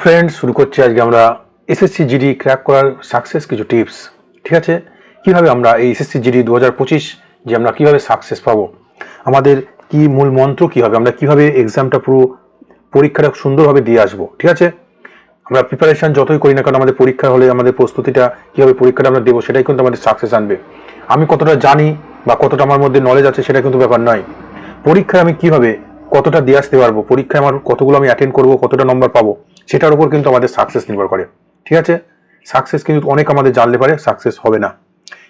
Friends, শুরু করছি আজকে আমরা এসএসসি জিডি ক্র্যাক করার সাকসেস কিছু টিপস। ঠিক আছে, কিভাবে আমরা এই এসএসসি জিডি 2025 যে আমরা কিভাবে সাকসেস পাবো, আমাদের কি মূল মন্ত্র কি হবে, আমরা কিভাবে এক্সামটা পুরো পরীক্ষাটা সুন্দরভাবে দিয়ে আসবো। ঠিক আছে, আমরা প্রিপারেশন যতই করি না কারণ আমাদের পরীক্ষা হলে আমাদের প্রস্তুতিটা কিভাবে পরীক্ষাটা আমরা দেবো সেটাই কিন্তু আমাদের সাকসেস আনবে। আমি কতটা জানি বা কতটা আমার মধ্যে নলেজ আছে সেটা কিন্তু ব্যাপার নয়, পরীক্ষায় আমি কিভাবে কতটা দিয়ে আসতে পারবো, পরীক্ষায় আমার কতগুলো আমি অ্যাটেন্ড করবো, কতটা নম্বর পাবো, সেটার উপর কিন্তু আমাদের সাকসেস নির্ভর করে। ঠিক আছে, সাকসেস কিন্তু অনেক আমাদের জানলে পারে সাকসেস হবে না,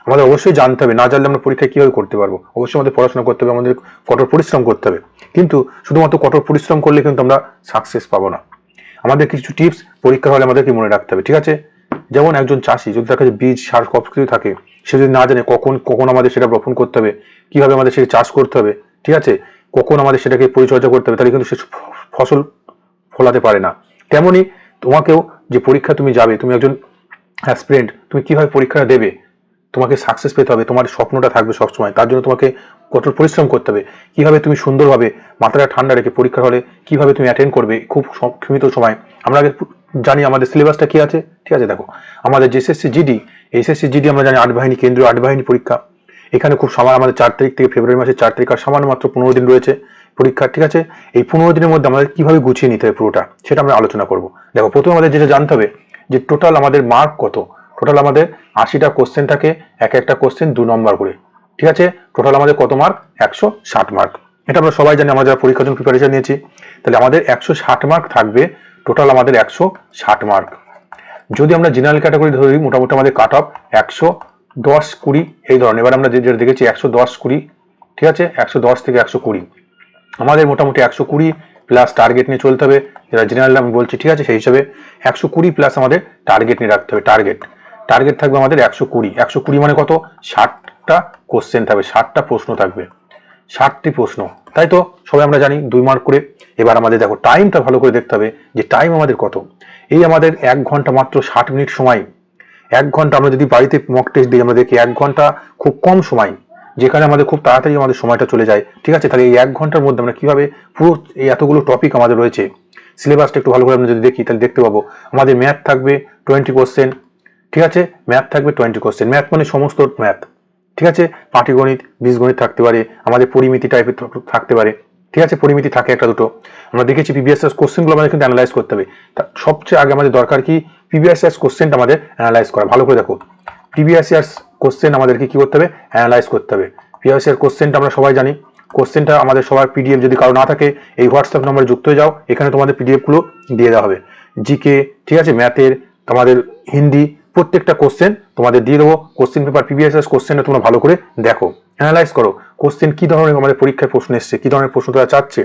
আমাদের অবশ্যই জানতে হবে। না জানলে আমরা পরীক্ষায় কিভাবে করতে পারবো? অবশ্যই আমাদের পড়াশোনা করতে হবে, আমাদের কঠোর পরিশ্রম করতে হবে, কিন্তু শুধুমাত্র কঠোর পরিশ্রম করলে কিন্তু আমরা সাকসেস পাবো না। আমাদের কিছু টিপস পরীক্ষা হলে আমাদেরকে মনে রাখতে হবে। ঠিক আছে, যেমন একজন চাষি যদি তার কাছে বীজ সার সব কিছু থাকে, সে যদি না জানে কখন কখন আমাদের সেটা বপন করতে হবে, কিভাবে আমাদের সেটা চাষ করতে হবে, ঠিক আছে, কখন আমাদের সেটাকে পরিচর্যা করতে হবে, তাহলে কিন্তু সে ফসল ফলাতে পারে না। তেমনি তোমাকেও যে পরীক্ষা তুমি যাবে, তুমি একজন অ্যাসপিরেন্ট, তুমি কিভাবে পরীক্ষাটা দেবে, তোমাকে সাকসেস পেতে হবে, তোমার স্বপ্নটা থাকবে সবসময়, তার জন্য তোমাকে কঠোর পরিশ্রম করতে হবে। কিভাবে তুমি সুন্দরভাবে মাথাটা ঠান্ডা রেখে পরীক্ষা হলে কিভাবে তুমি অ্যাটেন্ড করবে খুব সীমিত সময়। আমরা আগে জানি আমাদের সিলেবাসটা কি আছে। ঠিক আছে, দেখো আমাদের যে এসএসসি জিডি, এসএসসি জিডি আমরা জানি 8 বাহিনী, কেন্দ্রীয় 8 বাহিনী পরীক্ষা। এখানে খুব সামান্য আমাদের 4 তারিখ থেকে ফেব্রুয়ারি মাসের 4 তারিখ আর সামান্য মাত্র 15 দিন রয়েছে পরীক্ষা। ঠিক আছে, এই 15 দিনের মধ্যে আমাদের কিভাবে গুছিয়ে নিতে হবে পুরোটা সেটা আমরা আলোচনা করব। দেখো প্রথমে আমাদের যেটা জানতে হবে যে টোটাল আমাদের মার্ক কত। টোটাল আমাদের 80টা কোশ্চেন থাকে, এক একটা কোশ্চেন 2 নম্বর করে। ঠিক আছে, টোটাল আমাদের কত মার্ক? 160 মার্ক। এটা আমরা সবাই জানি, আমরা যারা পরীক্ষার জন্য প্রিপারেশন নিয়েছি, তাহলে আমাদের 160 মার্ক থাকবে। টোটাল আমাদের 160 মার্ক। যদি আমরা জেনারেল ক্যাটাগরি ধরি, মোটামুটি আমাদের কাট অফ 110-20 এই ধরনের। এবার আমরা যেটা দেখেছি 110-20। ঠিক আছে, 110 থেকে 120 আমাদের মোটামুটি 120 প্লাস টার্গেট নিয়ে চলতে হবে। যেটা জেনারেল আমি বলছি, ঠিক আছে, সেই হিসাবে 120 প্লাস আমাদের টার্গেট নিয়ে রাখতে হবে। টার্গেট থাকবে আমাদের 120। 120 মানে কত? 60টা কোশ্চেন থাকবে, 60টা প্রশ্ন থাকবে, 60টি প্রশ্ন, তাই তো সবাই আমরা জানি 2 মার্ক করে। এবার আমাদের দেখো টাইমটা ভালো করে দেখতে হবে যে টাইম আমাদের কত। এই আমাদের 1 ঘন্টা মাত্র 60 মিনিট সময়। 1 ঘন্টা আমরা যদি বাড়িতে মক টেস্ট দিই, আমরা দেখি 1 ঘন্টা খুব কম সময়, যেখানে আমাদের খুব তাড়াতাড়ি আমাদের সময়টা চলে যায়। ঠিক আছে, তাহলে এই 1 ঘন্টার মধ্যে আমরা কিভাবে পুরো এই এতগুলো টপিক আমাদের রয়েছে, সিলেবাসটা একটু ভালো করে আমরা যদি দেখি তাহলে দেখতে পাবো আমাদের ম্যাথ থাকবে 20 কোশ্চেন। ঠিক আছে, ম্যাথ থাকবে 20 কোশ্চেন। ম্যাথ মানে সমস্ত ম্যাথ। ঠিক আছে, পাটিগণিত, বীজগণিত থাকতে পারে, আমাদের পরিমিতি টাইপের থাকতে পারে। ঠিক আছে, পরিমিতি থাকে একটা দুটো। আমরা দেখেছি প্রিভিয়াস কোশ্চেনগুলো আমাদের কিন্তু অ্যানালাইজ করতে হবে। সবচেয়ে আগে আমাদের দরকার কি? প্রিভিয়াস ইয়ার্স কোশ্চেনটা আমাদের অ্যানালাইজ করা। ভালো করে দেখো, প্রিভিয়াস ইয়ার্স কোশ্চেন আমাদেরকে কি করতে হবে? অ্যানালাইজ করতে হবে। প্রিভিয়াস ইয়ার কোশ্চেনটা আমরা সবাই জানি। কোশ্চেনটা আমাদের সবার পিডিএফ যদি কারো না থাকে, এই হোয়াটসঅ্যাপ নম্বরে যুক্ত হয়ে যাও, এখানে তোমাদের পিডিএফ গুলো দিয়ে দেওয়া হবে। জিকে, ঠিক আছে, ম্যাথের, তোমাদের হিন্দি, প্রত্যেকটা কোশ্চেন তোমাদের দিয়ে দেবো। কোশ্চেন পেপার প্রিভিয়াস ইয়ার্স কোশ্চেনটা তোমরা ভালো করে দেখো, অ্যানালাইজ করো। কোশ্চেন কি ধরনের আমাদের পরীক্ষায় প্রশ্ন এসছে, কি ধরনের প্রশ্ন তারা চাচ্ছে,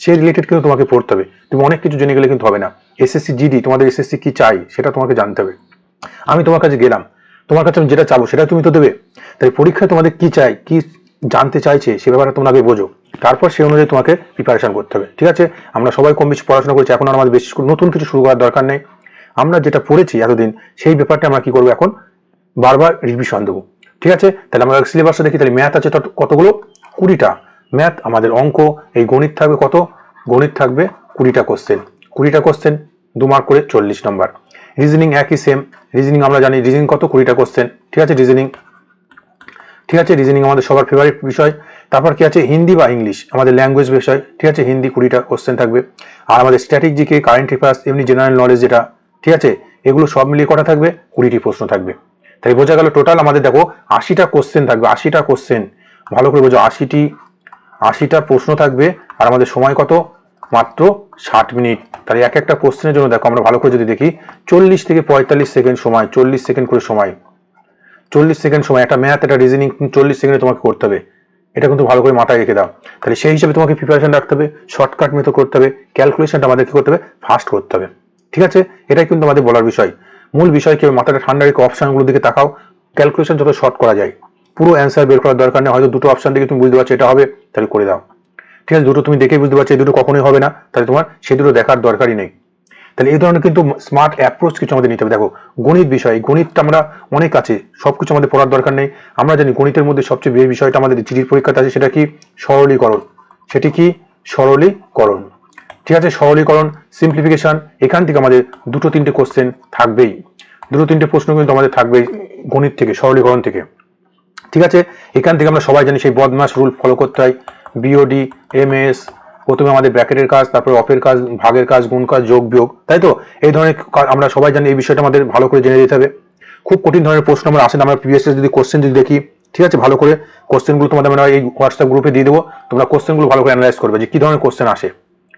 সেই রিলেটেড কিন্তু তোমাকে পড়তে হবে। তুমি অনেক কিছু জেনে গেলে কিন্তু হবে না। এসএসসি জিডি, তোমাদের এসএসসি কি চাই সেটা তোমাকে জানতে হবে। আমি তোমার কাছে গেলাম, তোমার কাছে আমি যেটা চাবো সেটা তুমি তো দেবে। তাই পরীক্ষায় তোমাদের কি চাই, কি জানতে চাইছে সে ব্যাপারে তোমরা আগে বোঝো, তারপর সেই অনুযায়ী তোমাকে প্রিপারেশন করতে হবে। ঠিক আছে, আমরা সবাই কম বেশি পড়াশোনা করছি, এখন আমাদের বেশি নতুন কিছু শুরু করার দরকার নেই। আমরা যেটা পড়েছি এতদিন সেই ব্যাপারটা আমরা কি করবো, এখন বারবার রিভিশন দেবো। ঠিক আছে, তাহলে আমরা সিলেবাসটা দেখি। তাহলে ম্যাথ আছে কতগুলো? 20টা ম্যাথ। আমাদের অঙ্ক, এই গণিত থাকবে কত? গণিত থাকবে 20টা কোশ্চেন। 20টা কোশ্চেন 2 মার্ক করে, 40 নম্বর। রিজনিং একই সেম। রিজনিং আমরা জানি রিজনিং কত? 20টা কোশ্চেন। ঠিক আছে, রিজনিং। ঠিক আছে, রিজনিং আমাদের সবার ফেভারিট বিষয়। তারপর কি আছে? হিন্দি বা ইংলিশ, আমাদের ল্যাঙ্গুয়েজ বিষয়। ঠিক আছে, হিন্দি 20টা কোশ্চেন থাকবে। আর আমাদের স্ট্যাটিক জিকে, কারেন্ট অ্যাফেয়ার্স, এমনি জেনারেল নলেজ যেটা, ঠিক আছে, এগুলো সব মিলিয়ে কটা থাকবে? 20টি প্রশ্ন থাকবে। তাই বোঝা গেল টোটাল আমাদের দেখো 80টা কোশ্চেন থাকবে। 80টা কোশ্চেন, ভালো করে বোঝো, 80টা প্রশ্ন থাকবে। আর আমাদের সময় কত? মাত্র 60 মিনিট। তাহলে এক একটা কোশ্চেনের জন্য দেখো আমরা ভালো করে যদি দেখি 40 থেকে 45 সেকেন্ড সময়, 40 সেকেন্ড করে সময়, 40 সেকেন্ড সময়। একটা ম্যাথ, একটা রিজনিং 40 সেকেন্ডে তোমাকে করতে হবে। এটা কিন্তু ভালো করে মাথায় রেখে দাও। তাহলে সেই হিসেবে তোমাকে প্রিপারেশন রাখতে হবে, শর্টকাট মেথড করতে হবে, ক্যালকুলেশনটা আমাদের কি করতে হবে? ফাস্ট করতে হবে। ঠিক আছে, এটাই কিন্তু আমাদের বলার বিষয়। মূল বিষয় কি? মাথাটা ঠান্ডা রেখে অপশনগুলোর দিকে তাকাও, ক্যালকুলেশন যত শর্ট করা যায়। পুরো অ্যান্সার বের করার দরকার নেই, হয়তো দুটো অপশন থেকে তুমি বুঝতে পারছো এটা হবে, তাহলে করে দাও। ঠিক আছে, দুটো তুমি দেখেই বুঝতে পারছো এই দুটো কখনোই হবে না, তাহলে তোমার সেই দুটো দেখার দরকারই নেই। তাহলে এই ধরনের কিন্তু স্মার্ট অ্যাপ্রোচ কিছু আমাদের নিতে হবে। দেখো গণিত বিষয়, গণিতটা আমরা অনেক আছে, সবকিছু আমাদের পড়ার দরকার নেই। আমরা জানি গণিতের মধ্যে সবচেয়ে বেশি বিষয়টা আমাদের জিডির পরীক্ষাতে আছে, সেটা কি? সরলীকরণ। সেটি কি? সরলীকরণ। ঠিক আছে। সরলীকরণ, সিম্পলিফিকেশন, এখান থেকে আমাদের দুটো তিনটে কোশ্চেন থাকবেই, দুটো তিনটে প্রশ্ন কিন্তু আমাদের থাকবেই গণিত থেকে, সরলীকরণ থেকে। ঠিক আছে। এখান থেকে আমরা সবাই জানি সেই বদমাস রুল ফলো করতে হয়, বিওডি, এমএস, প্রথমে আমাদের ব্র্যাকেটের কাজ, তারপরে অফের কাজ, ভাগের কাজ, গুণ কাজ, যোগ বিয়োগ, তাই তো? এই ধরনের আমরা সবাই জানি, এই বিষয়টা আমাদের ভালো করে জেনে যেতে হবে। খুব কঠিন ধরনের প্রশ্ন আমরা আসে না, আমরা প্রিভিয়াস যদি কোশ্চেন যদি দেখি, ঠিক আছে, ভালো করে কোশ্চেনগুলো তোমাদের আমরা এই হোয়াটসঅ্যাপ গ্রুপে দিয়ে দেবো, তোমরা কোশ্চেনগুলো ভালো করে অ্যানালাইজ করবে যে কি ধরনের কোশ্চেন আসে।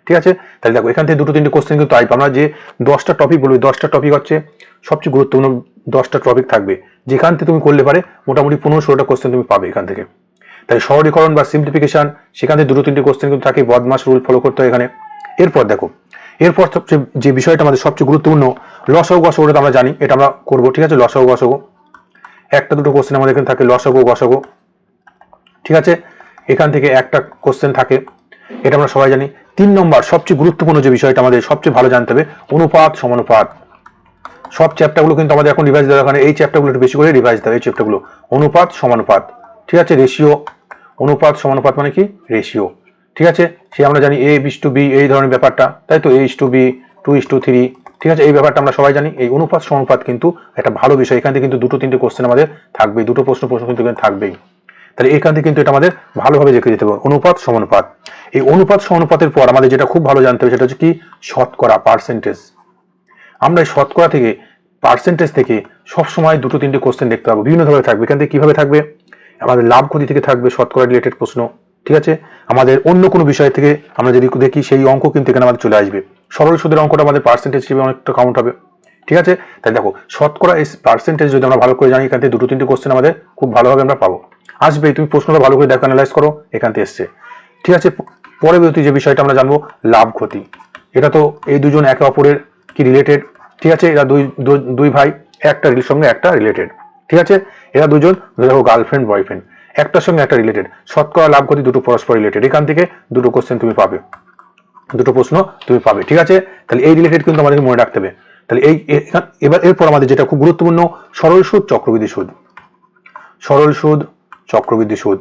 ঠিক আছে। তাহলে দেখো এখান থেকে দুটো তিনটে কোশ্চেন কিন্তু টাইপ, আমরা যে 10টা টপিক বলবো, 10টা টপিক হচ্ছে সবচেয়ে গুরুত্বপূর্ণ 10টা টপিক থাকবে, যেখান থেকে তুমি করলে পারে মোটামুটি 15-16টা কোশ্চেন তুমি পাবে এখান থেকে। তাই সরলীকরণ বা সিম্পলিফিকেশন, সেখান থেকে দুটো তিনটে কোশ্চেন কিন্তু থাকে, বদমাস রুল ফলো করতে হয় এখানে। এরপর দেখো, এরপর সবচেয়ে যে বিষয়টা আমাদের সবচেয়ে গুরুত্বপূর্ণ, লসাগু গসাগুটা আমরা জানি, এটা আমরা করবো। ঠিক আছে। লসাগু গসাগু, একটা দুটো কোশ্চেন আমাদের এখানে থাকে, লসাগু গসাগু। ঠিক আছে। এখান থেকে একটা কোশ্চেন থাকে, এটা আমরা সবাই জানি। 3 নম্বর সবচেয়ে গুরুত্বপূর্ণ যে বিষয়টা আমাদের সবচেয়ে ভালো জানতে হবে, অনুপাত সমানুপাত। সব চ্যাপ্টারগুলো কিন্তু আমাদের এখন রিভাইজ দেওয়া, এই চ্যাপ্টারগুলো একটু বেশি করে রিভাইজ দেওয়া, এই চ্যাপ্টারগুলো অনুপাত সমানুপাত। ঠিক আছে। রেশিও, অনুপাত সমানুপাত মানে কি? রেশিও। ঠিক আছে। সে আমরা জানি A:B, এই ধরনের ব্যাপারটা, তাই তো? A:B, 2:3। ঠিক আছে। এই ব্যাপারটা আমরা সবাই জানি। এই অনুপাত সমানুপাত কিন্তু একটা ভালো বিষয়, এখান থেকে কিন্তু দুটো তিনটে কোশ্চেন আমাদের থাকবে, দুটো প্রশ্ন কিন্তু থাকবেই। তাহলে এখান থেকে কিন্তু এটা আমাদের ভালোভাবে দেখে যেতে হবে, অনুপাত সমানুপাত। এই অনুপাত সমানুপাতের পর আমাদের যেটা খুব ভালো জানতে হবে সেটা হচ্ছে কি? শতকরা, পার্সেন্টেজ। আমরা এই শতকরা থেকে, পার্সেন্টেজ থেকে সবসময় দুটো তিনটে কোশ্চেন দেখতে পাবো, বিভিন্ন ধরনের থাকবে। এখান থেকে কিভাবে থাকবে? আমাদের লাভ ক্ষতি থেকে থাকবে, শতকরা রিলেটেড প্রশ্ন। ঠিক আছে। আমাদের অন্য কোনো বিষয় থেকে আমরা যদি দেখি, সেই অঙ্ক কিন্তু এখানে আমাদের চলে আসবে। সরল সুদের অঙ্কটা আমাদের পার্সেন্টেজ হিসেবে অনেকটা কাউন্ট হবে। ঠিক আছে। তাই দেখো, শতকরা এই পার্সেন্টেজ যদি আমরা ভালো করে জানি, এখান থেকে দুটো তিনটে কোশ্চেন আমাদের খুব ভালোভাবে আমরা পাবো, আসবে। তুমি প্রশ্নটা ভালো করে দেখো, অ্যানালাইজ করো, এখান থেকে এসছে। ঠিক আছে। পরবর্তী যে বিষয়টা আমরা জানবো, লাভ ক্ষতি। এটা তো এই দুজন একে অপরের কি রিলেটেড। ঠিক আছে। এরা দুই ভাই, একটা সঙ্গে একটা রিলেটেড। ঠিক আছে। এরা দুজন দেখো গার্লফ্রেন্ড বয়ফ্রেন্ড, একটার সঙ্গে একটা রিলেটেড। শতকরা লাভ ক্ষতি দুটো পরস্পর রিলেটেড, এখান থেকে দুটো কোশ্চেন তুমি পাবে, দুটো প্রশ্ন তুমি পাবে। ঠিক আছে। তাহলে এই রিলেটেড কিন্তু আমাদেরকে মনে রাখতে হবে। তাহলে এবার এরপর আমাদের যেটা খুব গুরুত্বপূর্ণ, সরল সুদ, চক্রবৃদ্ধি সুদ। সরল সুদ, চক্রবৃদ্ধি সুদ,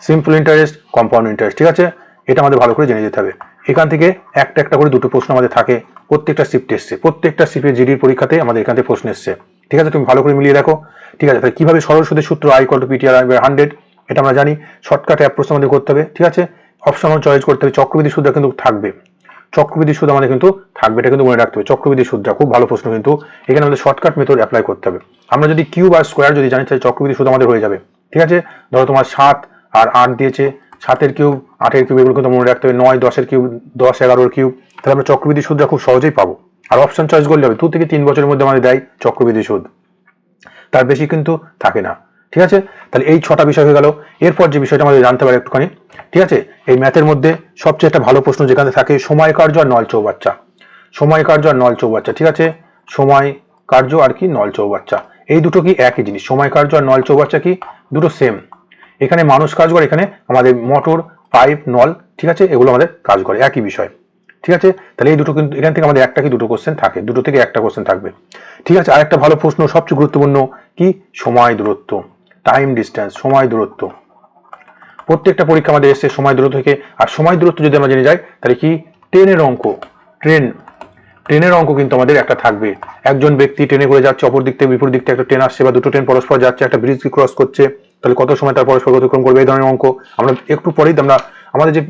সিম্পল ইন্টারেস্ট, কম্পাউন্ড ইন্টারেস্ট। ঠিক আছে। এটা আমাদের ভালো করে জেনে যেতে হবে। এখান থেকে একটা একটা করে দুটো প্রশ্ন আমাদের থাকে, প্রত্যেকটা শিফট এসছে, প্রত্যেকটা শিফটের জিডির পরীক্ষাতে আমাদের এখান থেকে প্রশ্ন এসছে। ঠিক আছে। তুমি ভালো করে মিলিয়ে দেখো। ঠিক আছে। তাহলে কিভাবে সরল সুদের সূত্র, I=PTR/100, এটা আমরা জানি। শর্টকাট অ্যাপ্রোচ আমাদের করতে হবে। ঠিক আছে। অপশন চয়েস করতে হবে। চক্রবৃদ্ধি সুদটা কিন্তু থাকবে, চক্রবৃদ্ধি সুদ আমাদের কিন্তু থাকবে, এটা কিন্তু মনে রাখতে হবে। চক্রবৃদ্ধি সুদটা খুব ভালো প্রশ্ন, কিন্তু এখানে আমাদের শর্টকাট মেথড অ্যাপ্লাই করতে হবে। আমরা যদি কিউব আর স্কোয়ার যদি জানি, তাহলে চক্রবৃদ্ধি সুদ আমাদের হয়ে যাবে। ঠিক আছে। ধরো তোমার 7 আর 8 দিয়েছে, 7-এর কিউব, 8-এর কিউব, এগুলো কিন্তু মনে রাখতে হবে। 9, 10-এর কিউব, 10, 11-এর কিউব, তাহলে আমরা চক্রবৃদ্ধি সুদটা খুব সহজেই পাবো। আর অপশন চয়েস করলে হবে, 2 থেকে 3 বছরের মধ্যে আমাদের দেয় চক্রবৃদ্ধি সুদ, তার বেশি কিন্তু থাকে না। ঠিক আছে। তাহলে এই 6টা বিষয় হয়ে গেল। এরপর যে বিষয়টা আমাদের জানতে পারে একটুখানি, ঠিক আছে, এই ম্যাথের মধ্যে সবচেয়ে একটা ভালো প্রশ্ন যেখানে থাকে, সময় কার্য আর নল চৌবাচ্চা। সময় কার্য আর নল চৌবাচ্চা। ঠিক আছে। সময় কার্য আর কি নল চৌবাচ্চা, এই দুটো কি একই জিনিস? সময় কার্য আর নল চৌবাচ্চা কি দুটো সেম? এখানে মানুষ কাজ করে, এখানে আমাদের মোটর, পাইপ, নল, ঠিক আছে, এগুলো আমাদের কাজ করে, একই বিষয়। ঠিক আছে। তাহলে এই দুটো কিন্তু এখান থেকে আমাদের একটা কি দুটো কোশ্চেন থাকে, দুটো থেকে একটা কোশ্চেন থাকবে। ঠিক আছে। আরেকটা ভালো প্রশ্ন, সবচেয়ে গুরুত্বপূর্ণ, কি? সময় দূরত্ব, টাইম ডিস্টেন্স, সময় দূরত্ব। প্রত্যেকটা পরীক্ষা আমাদের এসছে সময় দূরত্ব থেকে। আর সময় দূরত্ব যদি আমরা জেনে যাই, তাহলে কি? ট্রেনের অঙ্ক, ট্রেনের অঙ্ক কিন্তু আমাদের একটা থাকবে। একজন ব্যক্তি ট্রেনে করে যাচ্ছে, অপর দিক থেকে বিপরীত দিক থেকে একটা ট্রেন আসছে, বা দুটো ট্রেন পরস্পর যাচ্ছে, একটা ব্রিজ ক্রস করছে, তাহলে কত সময় তার পরস্পর অতিক্রম করবে, এই ধরনের অঙ্ক আমরা একটু পরেই আমরা আমাদের যে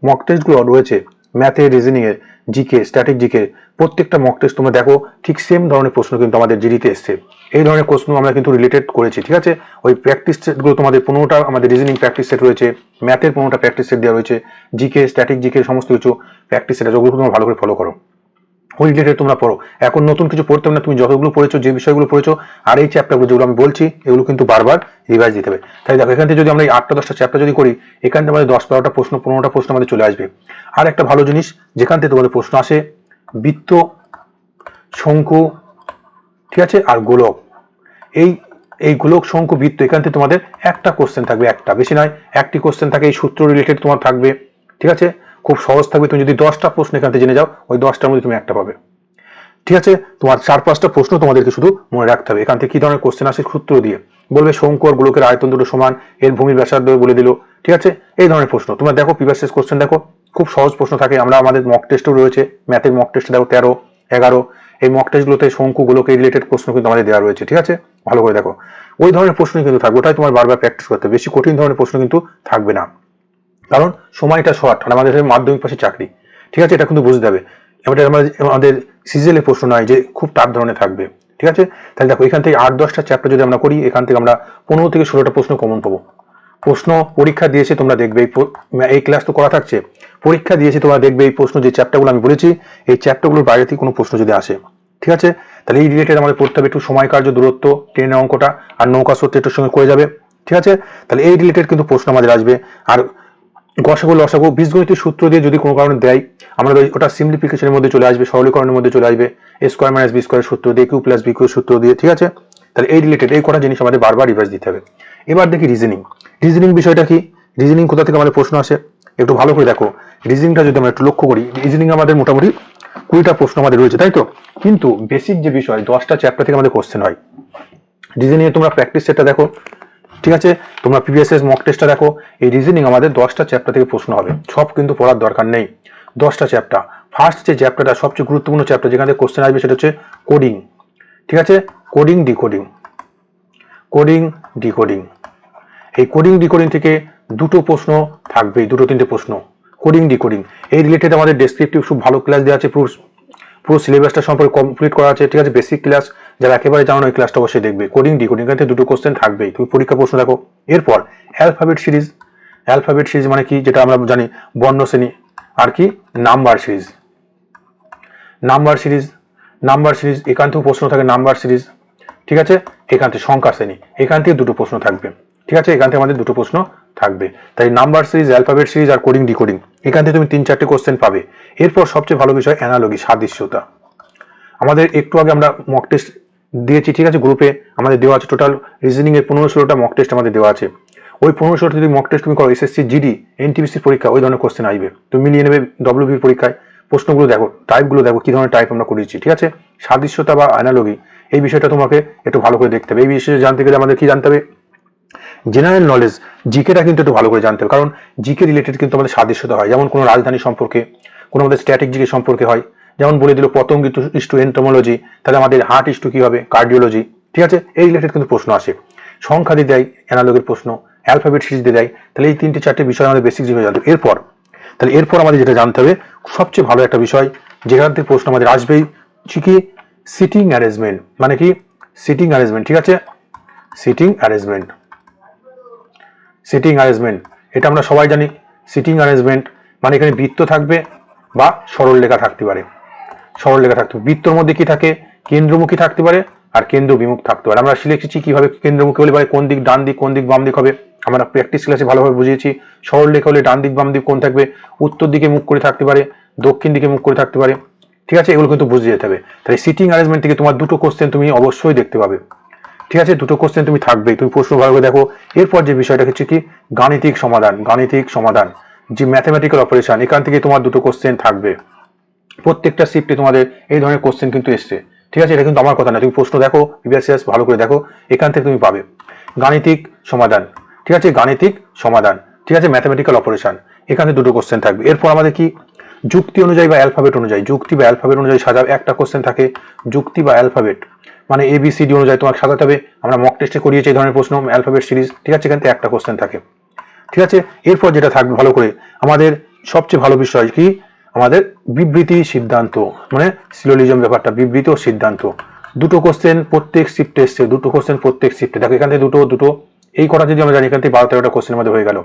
মক টেস্টগুলো রয়েছে, ম্যাথে, রিজনিং এর, জিকে, স্ট্যাটিক জিকে, প্রত্যেকটা মক টেস্ট তোমরা দেখো, ঠিক সেম ধরনের প্রশ্ন কিন্তু আমাদের জিডিতে এসছে। এই ধরনের প্রশ্ন আমরা কিন্তু রিলেটেড করেছি। ঠিক আছে। ওই প্র্যাকটিস সেটগুলো তোমাদের 15টা আমাদের রিজনিং প্র্যাকটিস সেট রয়েছে, ম্যাথের 15টা প্র্যাকটিস সেট দেওয়া রয়েছে, জিকে, স্ট্যাটিক জিকে সমস্ত কিছু প্র্যাকটিস সেট আছে, ওগুলো তোমরা ভালো করে ফলো করো, ওই রিলেটেড তোমরা পড়ো। এখন নতুন কিছু পড়তে হবে না, তুমি যতগুলো পড়েছো, যে বিষয়গুলো পড়েছো, আর এই চ্যাপ্টারগুলো যেগুলো আমি বলছি, এগুলো কিন্তু বারবার রিভাইজ দিতে হবে। তাই দেখো, এখান থেকে যদি আমরা এই 8টা-10টা চ্যাপ্টার যদি করি, এখান থেকে আমাদের 10-12টা প্রশ্ন, 15টা প্রশ্ন আমাদের চলে আসবে। আর একটা ভালো জিনিস, যেখান থেকে তোমাদের প্রশ্ন আসে, বৃত্ত, শঙ্কু, ঠিক আছে, আর গোলক। এই গোলক, শঙ্কু, বৃত্ত, এখান থেকে তোমাদের একটা কোশ্চেন থাকবে, একটা, বেশি নয়, একটি কোশ্চেন থাকে, এই সূত্র রিলেটেড তোমার থাকবে। ঠিক আছে। খুব সহজ থাকবে। তুমি যদি 10টা প্রশ্ন এখান থেকে জেনে যাও, ওই 10টার মধ্যে তুমি একটা পাবে। ঠিক আছে। তোমার 4-5টা প্রশ্ন তোমাদেরকে শুধু মনে রাখতে হবে, এখান থেকে কি ধরনের কোশ্চেন আসে, সূত্র দিয়ে বলবে শঙ্কু আর গোলকের আয়তন দুটো সমান, এর ভূমির ব্যাসার্ধ বলে দিল। ঠিক আছে। এই ধরনের প্রশ্ন তোমরা দেখো, প্রিভিয়াস কোশ্চেন দেখো, খুব সহজ প্রশ্ন থাকে। আমরা আমাদের মক টেস্টও রয়েছে, ম্যাথের মক টেস্ট দেখো 13, 11, এই মক টেস্টগুলোতে শঙ্কুগুলোকে রিলেটেড প্রশ্ন কিন্তু আমাদের দেওয়া রয়েছে। ঠিক আছে, ভালো করে দেখো, ওই ধরনের প্রশ্নই কিন্তু থাকবে, ওটাই তোমার বারবার প্র্যাকটিস করতে হবে, বেশি কঠিন ধরনের প্রশ্ন কিন্তু থাকবে না, কারণ সময়টা শর্ট আর আমাদের মাধ্যমিক পাশে চাকরি। ঠিক আছে, এটা কিন্তু বুঝতে হবে। আমাদের সিজিএল প্রশ্ন নয় যে খুব টাফ ধরনের থাকবে। ঠিক আছে, তাহলে দেখো এখান থেকে 8-10টা চ্যাপ্টার যদি আমরা করি, এখান থেকে আমরা 15 থেকে 16টা প্রশ্ন কমন পাবো। প্রশ্ন পরীক্ষা দিয়েছে তোমরা দেখবে, এই ক্লাস তো করা থাকছে, পরীক্ষা দিয়েছে তোমরা দেখবে এই প্রশ্ন যে চ্যাপ্টারগুলো আমি বলেছি, এই চ্যাপ্টারগুলোর বাইরে থেকে কোনো প্রশ্ন যদি আসে, ঠিক আছে, তাহলে এই রিলেটেড আমাদের পড়তে হবে একটু সময় কার্য দূরত্ব, ট্রেনের অঙ্কটা আর নৌকা সত্যের সঙ্গে করে যাবে। ঠিক আছে, তাহলে এই রিলেটেড কিন্তু প্রশ্ন আমাদের আসবে। আর গসাগু লসাগু বীজগণিতের সূত্র দিয়ে যদি কোনো কারণে দেয়, আমরা ওটা সিম্পলিফিকেশনের মধ্যে চলে আসবে, সরলীকরণের মধ্যে চলে আসবে, a square minus b square সূত্র দিয়ে, কিউ প্লাস বি কিউ সূত্র দিয়ে। ঠিক আছে, তাহলে এই রিলেটেড এই কটা জিনিস আমাদের বারবার রিভাইজ দিতে হবে। এবার দেখি রিজনিং বিষয়টা কি, রিজনিং কোথা থেকে আমাদের প্রশ্ন আসে একটু ভালো করে দেখো। রিজনিংটা যদি আমরা একটু লক্ষ্য করি, রিজনিং আমাদের মোটামুটি 20টা প্রশ্ন আমাদের রয়েছে, তাই তো, কিন্তু বেসিক যে বিষয় 10টা চ্যাপ্টার থেকে আমাদের কোশ্চেন হয়। রিজনিং এ তোমরা প্র্যাকটিস সেটটা দেখো, ঠিক আছে, তোমরা প্রিভিয়াস মক টেস্টটা দেখো। এই রিজনিং আমাদের 10টা চ্যাপ্টার থেকে প্রশ্ন হবে, সব কিন্তু পড়ার দরকার নেই। 10টা চ্যাপ্টার, ফার্স্ট যে চ্যাপ্টারটা সবচেয়ে গুরুত্বপূর্ণ চ্যাপ্টার যেখানে কোশ্চেন আসবে সেটা হচ্ছে কোডিং। ঠিক আছে, কোডিং ডিকোডিং, কোডিং ডিকোডিং, এই কোডিং ডিকোডিং থেকে দুটো প্রশ্ন থাকবে, 2-3টে প্রশ্ন কোডিং ডিকোডিং। এই রিলেটেড আমাদের ডেসক্রিপটিভ খুব ভালো ক্লাস দেওয়া আছে, পুরো সিলেবাসটা সম্পর্কে কমপ্লিট করা আছে। ঠিক আছে, বেসিক ক্লাস, যারা একেবারে জানো না ওই ক্লাসটা অবশ্যই দেখবে। কোডিং ডিকোডিং এখান থেকে দুটো কোশ্চেন থাকবেই, তুমি পরীক্ষা প্রশ্ন দেখো। এরপর অ্যালফাবেট সিরিজ, অ্যালফাবেট সিরিজ মানে কি, যেটা আমরা জানি বর্ণ শ্রেণী, আর কি number series, number series, number series এখান থেকে প্রশ্ন থাকে, নাম্বার সিরিজ। ঠিক আছে, এখান থেকে সংখ্যা শ্রেণী, এখান থেকে দুটো প্রশ্ন থাকবে। ঠিক আছে, এখান থেকে আমাদের দুটো প্রশ্ন থাকবে। তাই নাম্বার সিরিজ, অ্যালফাবেট সিরিজ আর কোডিং ডিকোডিং, এখান থেকে তুমি 3-4টে কোশ্চেন পাবে। এরপর সবচেয়ে ভালো বিষয় অ্যানালজি, সাদৃশ্যতা। আমাদের একটু আগে আমরা মক টেস্ট দিয়েছি, ঠিক আছে, গ্রুপে আমাদের দেওয়া আছে টোটাল রিজনিং এর 15-16টা মক টেস্ট আমাদের দেওয়া আছে। ওই 15-16টা যদি মক টেস্ট তুমি করো, এসএসসি জিডি এনটিপিসির পরীক্ষা ওই ধরনের কোশ্চেন আসবে, তুমি মিলিয়ে নেবে ডব্লিউবির পরীক্ষায়। প্রশ্নগুলো দেখো, টাইপগুলো দেখো, কি ধরনের টাইপ আমরা করেছি। ঠিক আছে, সাদৃশ্যতা বা অ্যানালজি, এই বিষয়টা তোমাকে একটু ভালো করে দেখতে হবে। এই বিষয়ে জানতে গেলে আমাদের কি জানতে হবে, জেনারেল নলেজ, জিকেটা কিন্তু একটু ভালো করে জানতে হবে, কারণ জিকে রিলেটেড কিন্তু আমাদের সাদৃশ্যতা হয়। যেমন কোনো রাজধানী সম্পর্কে, কোনো আমাদের স্ট্যাটিক জিকে সম্পর্কে হয়, যেমন বলে দিল পতঙ্গ ইস্টু এন্টোমোলজি, তাহলে আমাদের হার্ট ইস্টু কি হবে, কার্ডিওলজি। ঠিক আছে, এই রিলেটেড কিন্তু প্রশ্ন আসে। সংখ্যা দিয়ে দেয় অ্যানালগের প্রশ্ন, অ্যালফাবেট সিরিজ দিয়ে দেয়, তাহলে এই 3-4টে বিষয় আমাদের বেসিক জিকে জানতে হবে। এরপর আমাদের যেটা জানতে হবে সবচেয়ে ভালো একটা বিষয়, যেখান থেকে প্রশ্ন আমাদের আসবেই, কি সিটিং অ্যারেঞ্জমেন্ট, মানে কি সিটিং অ্যারেঞ্জমেন্ট। ঠিক আছে, সিটিং অ্যারেঞ্জমেন্ট, সিটিং অ্যারেঞ্জমেন্ট এটা আমরা সবাই জানি। সিটিং অ্যারেঞ্জমেন্ট মানে এখানে বৃত্ত থাকবে বা সরল রেখা থাকতে পারে, সরল রেখা থাকতে পারে। বৃত্তর মধ্যে কি থাকে, কেন্দ্রমুখী থাকতে পারে আর কেন্দ্র বিমুখ থাকতে পারে। আমরা শিখেছি কিভাবে কেন্দ্রমুখী হলে কোন দিক ডান দিক, কোন দিক বাম দিক হবে, আমরা প্র্যাকটিস ক্লাসে ভালোভাবে বুঝিয়েছি। সরল রেখা হলে ডান দিক বাম দিক কোন থাকবে, উত্তর দিকে মুখ করে থাকতে পারে, দক্ষিণ দিকে মুখ করে থাকতে পারে। ঠিক আছে, এগুলো কিন্তু বুঝে যেতে হবে। তাই সিটিং অ্যারেঞ্জমেন্ট থেকে তোমার দুটো কোশ্চেন তুমি অবশ্যই দেখতে পাবে। ঠিক আছে, দুটো কোশ্চেন তুমি থাকবেই, তুমি প্রশ্ন ভালো করে দেখো। এরপর যে বিষয়টা হচ্ছে কি গাণিতিক সমাধান, গাণিতিক সমাধান যে ম্যাথমেটিক্যাল অপারেশন, এখান থেকে তোমার দুটো কোশ্চেন থাকবে। প্রত্যেকটা শিফটে তোমাদের এই ধরনের কোশ্চেন কিন্তু এসছে। ঠিক আছে, এটা কিন্তু আমার কথা না, তুমি প্রশ্ন দেখো, প্রিভিয়াস ভালো করে দেখো, এখান থেকে তুমি পাবে গাণিতিক সমাধান। ঠিক আছে, গাণিতিক সমাধান, ঠিক আছে, ম্যাথমেটিক্যাল অপারেশন, এখানে দুটো কোশ্চেন থাকবে। এরপর আমাদের কি যুক্তি অনুযায়ী বা অ্যালফাবেট অনুযায়ী, যুক্তি বা অ্যালফাবেট অনুযায়ী সাজাও, একটা কোশ্চেন থাকে যুক্তি বা অ্যালফাবেট মানে ABCD অনুযায়ী তোমাকে সাজাতে হবে। আমরা মক টেস্টে করিয়েছি এই ধরনের প্রশ্ন, অ্যালফাবেট সিরিজ। ঠিক আছে, এখান থেকে একটা কোশ্চেন থাকে। ঠিক আছে, এরপর যেটা থাকবে ভালো করে, আমাদের সবচেয়ে ভালো বিষয় কি আমাদের বিবৃতি সিদ্ধান্ত, মানে সিলোজিজম ব্যাপারটা, বিবৃতি ও সিদ্ধান্ত। দুটো কোশ্চেন প্রত্যেক শিফটে এসছে, দুটো কোশ্চেন প্রত্যেক শিফটে। দেখো এখান থেকে দুটো এই করা যদি আমরা জানি, এখান থেকে 12-13টা কোশ্চেন আমাদের হয়ে গেল।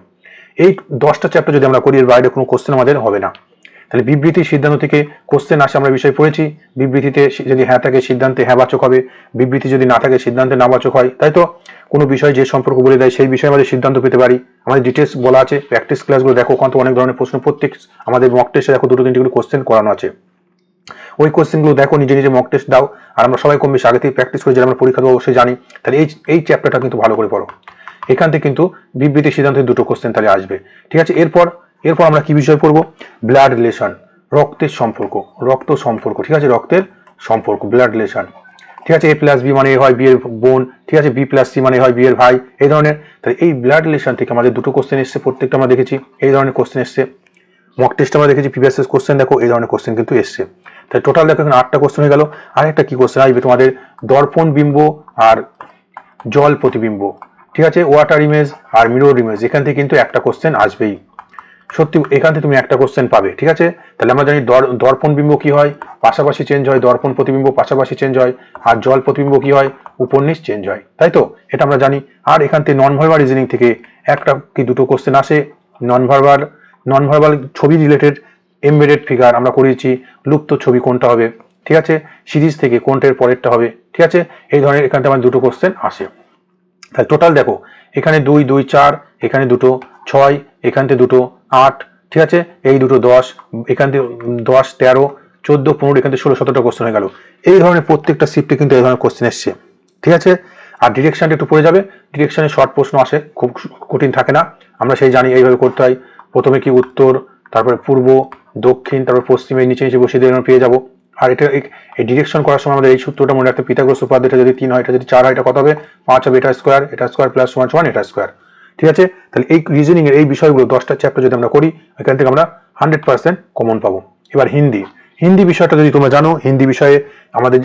এই 10টা চ্যাপ্টার যদি আমরা করি, এর বাইরে কোনো কোশ্চেন আমাদের হবে না। তাহলে বিবৃতি সিদ্ধান্ত থেকে কোশ্চেন আসে, আমরা বিষয় পড়েছি। বিবৃতিতে যদি হ্যাঁ থাকে সিদ্ধান্তে হ্যাঁ বাচক হবে, বিবৃতি যদি না থাকে সিদ্ধান্তে না বাচক হয়। তাই তো, কোনো বিষয় যে সম্পর্ক বলে দেয় সেই বিষয়ে আমাদের সিদ্ধান্ত পেতে পারি। আমাদের ডিটেলস বলা আছে, প্র্যাকটিস ক্লাসগুলো দেখো, ওখান থেকে অনেক ধরনের প্রশ্ন, প্রত্যেক আমাদের মক টেস্টে দেখো 2-3টি কোশ্চেন করানো আছে। ওই কোশ্চেনগুলো দেখো, নিজে নিজে মক টেস্ট দাও। আর আমরা সবাই কম বেশি আগে থেকে প্র্যাকটিস করে, যেটা আমরা পরীক্ষা দেবো অবশ্যই জানি। তাহলে এই চ্যাপ্টারটা কিন্তু ভালো করে পড়ো। এখান থেকে কিন্তু বিবৃতি সিদ্ধান্তের দুটো কোশ্চেন তাহলে আসবে। ঠিক আছে, এরপর আমরা কি বিষয় পড়বো, ব্লাড রিলেশন, রক্তের সম্পর্ক, রক্ত সম্পর্ক। ঠিক আছে, রক্তের সম্পর্ক, ব্লাড রিলেশন। ঠিক আছে, A+B মানে হয় বি এর বোন। ঠিক আছে, B+C মানে হয় বি এর ভাই, এই ধরনের। তাহলে এই ব্লাড রিলেশন থেকে আমাদের দুটো কোশ্চেন এসছে, প্রত্যেকটা আমরা দেখেছি এই ধরনের কোশ্চেন এসছে। মক টেস্ট আমরা দেখেছি, প্রিভিয়াস কোশ্চেন দেখো এই ধরনের কোশ্চেন কিন্তু এসছে। তাই টোটাল দেখো এখানে 8টা কোশ্চেন হয়ে গেল। আর একটা কি কোশ্চেন আসবে তোমাদের, দর্পণ বিম্ব আর জল প্রতিবিম্ব, ঠিক আছে, ওয়াটার ইমেজ আর মিরর ইমেজ, এখান থেকে কিন্তু একটা কোশ্চেন আসবেই, সত্যি এখান থেকে তুমি একটা কোশ্চেন পাবে, ঠিক আছে। তাহলে আমরা জানি দর্পণ বিম্ব কি হয়, পাশাপাশি চেঞ্জ হয়, দর্পণ প্রতিবিম্ব পাশাপাশি চেঞ্জ হয়, আর জল প্রতিবিম্ব কি হয়, উপন্যাস চেঞ্জ হয়, তাই তো, এটা আমরা জানি। আর এখান থেকে নন ভার্বাল রিজনিং থেকে একটা কি দুটো কোশ্চেন আসে, নন ভার্বাল ছবি রিলেটেড এমবেডেড ফিগার আমরা করিয়েছি, লুপ্ত ছবি কোনটা হবে, ঠিক আছে, সিরিজ থেকে কোনটার পরেরটা হবে, ঠিক আছে, এই ধরনের এখান থেকে আমার দুটো কোশ্চেন আসে। তাহলে টোটাল দেখো এখানে 2 2 4, এখানে দুটো 6, এখান থেকে দুটো 8, ঠিক আছে, এই দুটো 10, এখান থেকে 10 13 14 15, এখান থেকে 16 17টা কোশ্চেন হয়ে গেল। এই ধরনের প্রত্যেকটা শিফটে কিন্তু এই ধরনের কোশ্চেন এসছে, ঠিক আছে। আর ডিরেকশনটা একটু পড়ে যাবে, ডিরেকশনে শর্ট প্রশ্ন আসে, খুব কঠিন থাকে না, আমরা সেই জানি এইভাবে করতে হয়। প্রথমে কি উত্তর, তারপরে পূর্ব, দক্ষিণ, তারপর পশ্চিমে নিচে নিচে বসিয়ে দিয়ে আমরা পেয়ে যাবো। আর এটা এই ডিরেকশন করার সময় আমাদের এই সূত্রটা মনে রাখতে, পিথাগোরাস উপপাদ্য, এটা যদি 3 হয়, এটা যদি 4 হয়, এটা কত হবে, 5 হবে, এটা স্কোয়ার প্লাস সমান সমান এটা স্কোয়ার, ঠিক আছে। তাহলে এই রিজনিং এর এই বিষয়গুলো 10টা চ্যাপ্টার যদি আমরা করি, এখান থেকে আমরা 100% কমন পাবো। এবার হিন্দি বিষয়টা যদি তোমরা জানো, হিন্দি বিষয়ে আমাদের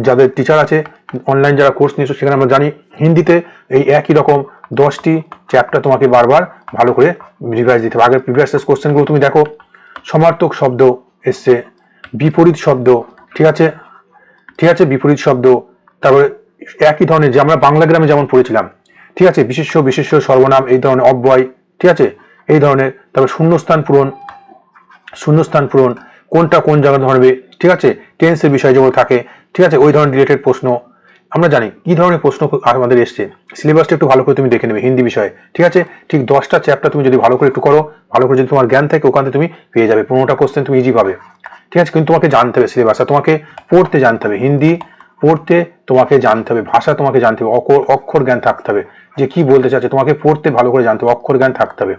যাদের টিচার আছে, অনলাইন যারা কোর্স নিয়েছো, সেখানে আমরা জানি হিন্দিতে এই একই রকম 10টি চ্যাপ্টার তোমাকে বারবার ভালো করে রিভাইজ দিতে হবে। আগের প্রিভিয়াস কোশ্চেনগুলো তুমি দেখো, সমার্থক শব্দ এসছে, বিপরীত শব্দ, ঠিক আছে, বিপরীত শব্দ, তারপরে একই ধরনের যে আমরা বাংলা গ্রামে যেমন পড়েছিলাম, ঠিক আছে, বিশেষ্য সর্বনাম, এই ধরনের অব্যয়, ঠিক আছে, এই ধরনের, তারপর শূন্যস্থান পূরণ কোনটা কোন জায়গায় ধরবে, ঠিক আছে, টেন্সের বিষয় যেগুলো থাকে, ঠিক আছে, ওই ধরনের রিলেটেড প্রশ্ন আমরা জানি কি ধরনের প্রশ্ন আমাদের এসছে। সিলেবাসটা একটু ভালো করে তুমি দেখে নেবে হিন্দি বিষয়ে, ঠিক আছে। ঠিক 10টা চ্যাপ্টার তুমি যদি ভালো করে একটু করো, ভালো করে যদি তোমার জ্ঞান থাকে, ওখান থেকে তুমি পেয়ে যাবে 15টা কোশ্চেন, তুমি ইজি পাবে, ঠিক আছে। কিন্তু তোমাকে জানতে হবে সিলেবাসটা, তোমাকে পড়তে জানতে হবে, হিন্দি পড়তে তোমাকে জানতে হবে, ভাষা তোমাকে জানতে হবে, অক্ষর জ্ঞান থাকতে হবে, যে কি বলতে চাচ্ছে তোমাকে পড়তে ভালো করে জানতে হবে, অক্ষর জ্ঞান থাকতে হবে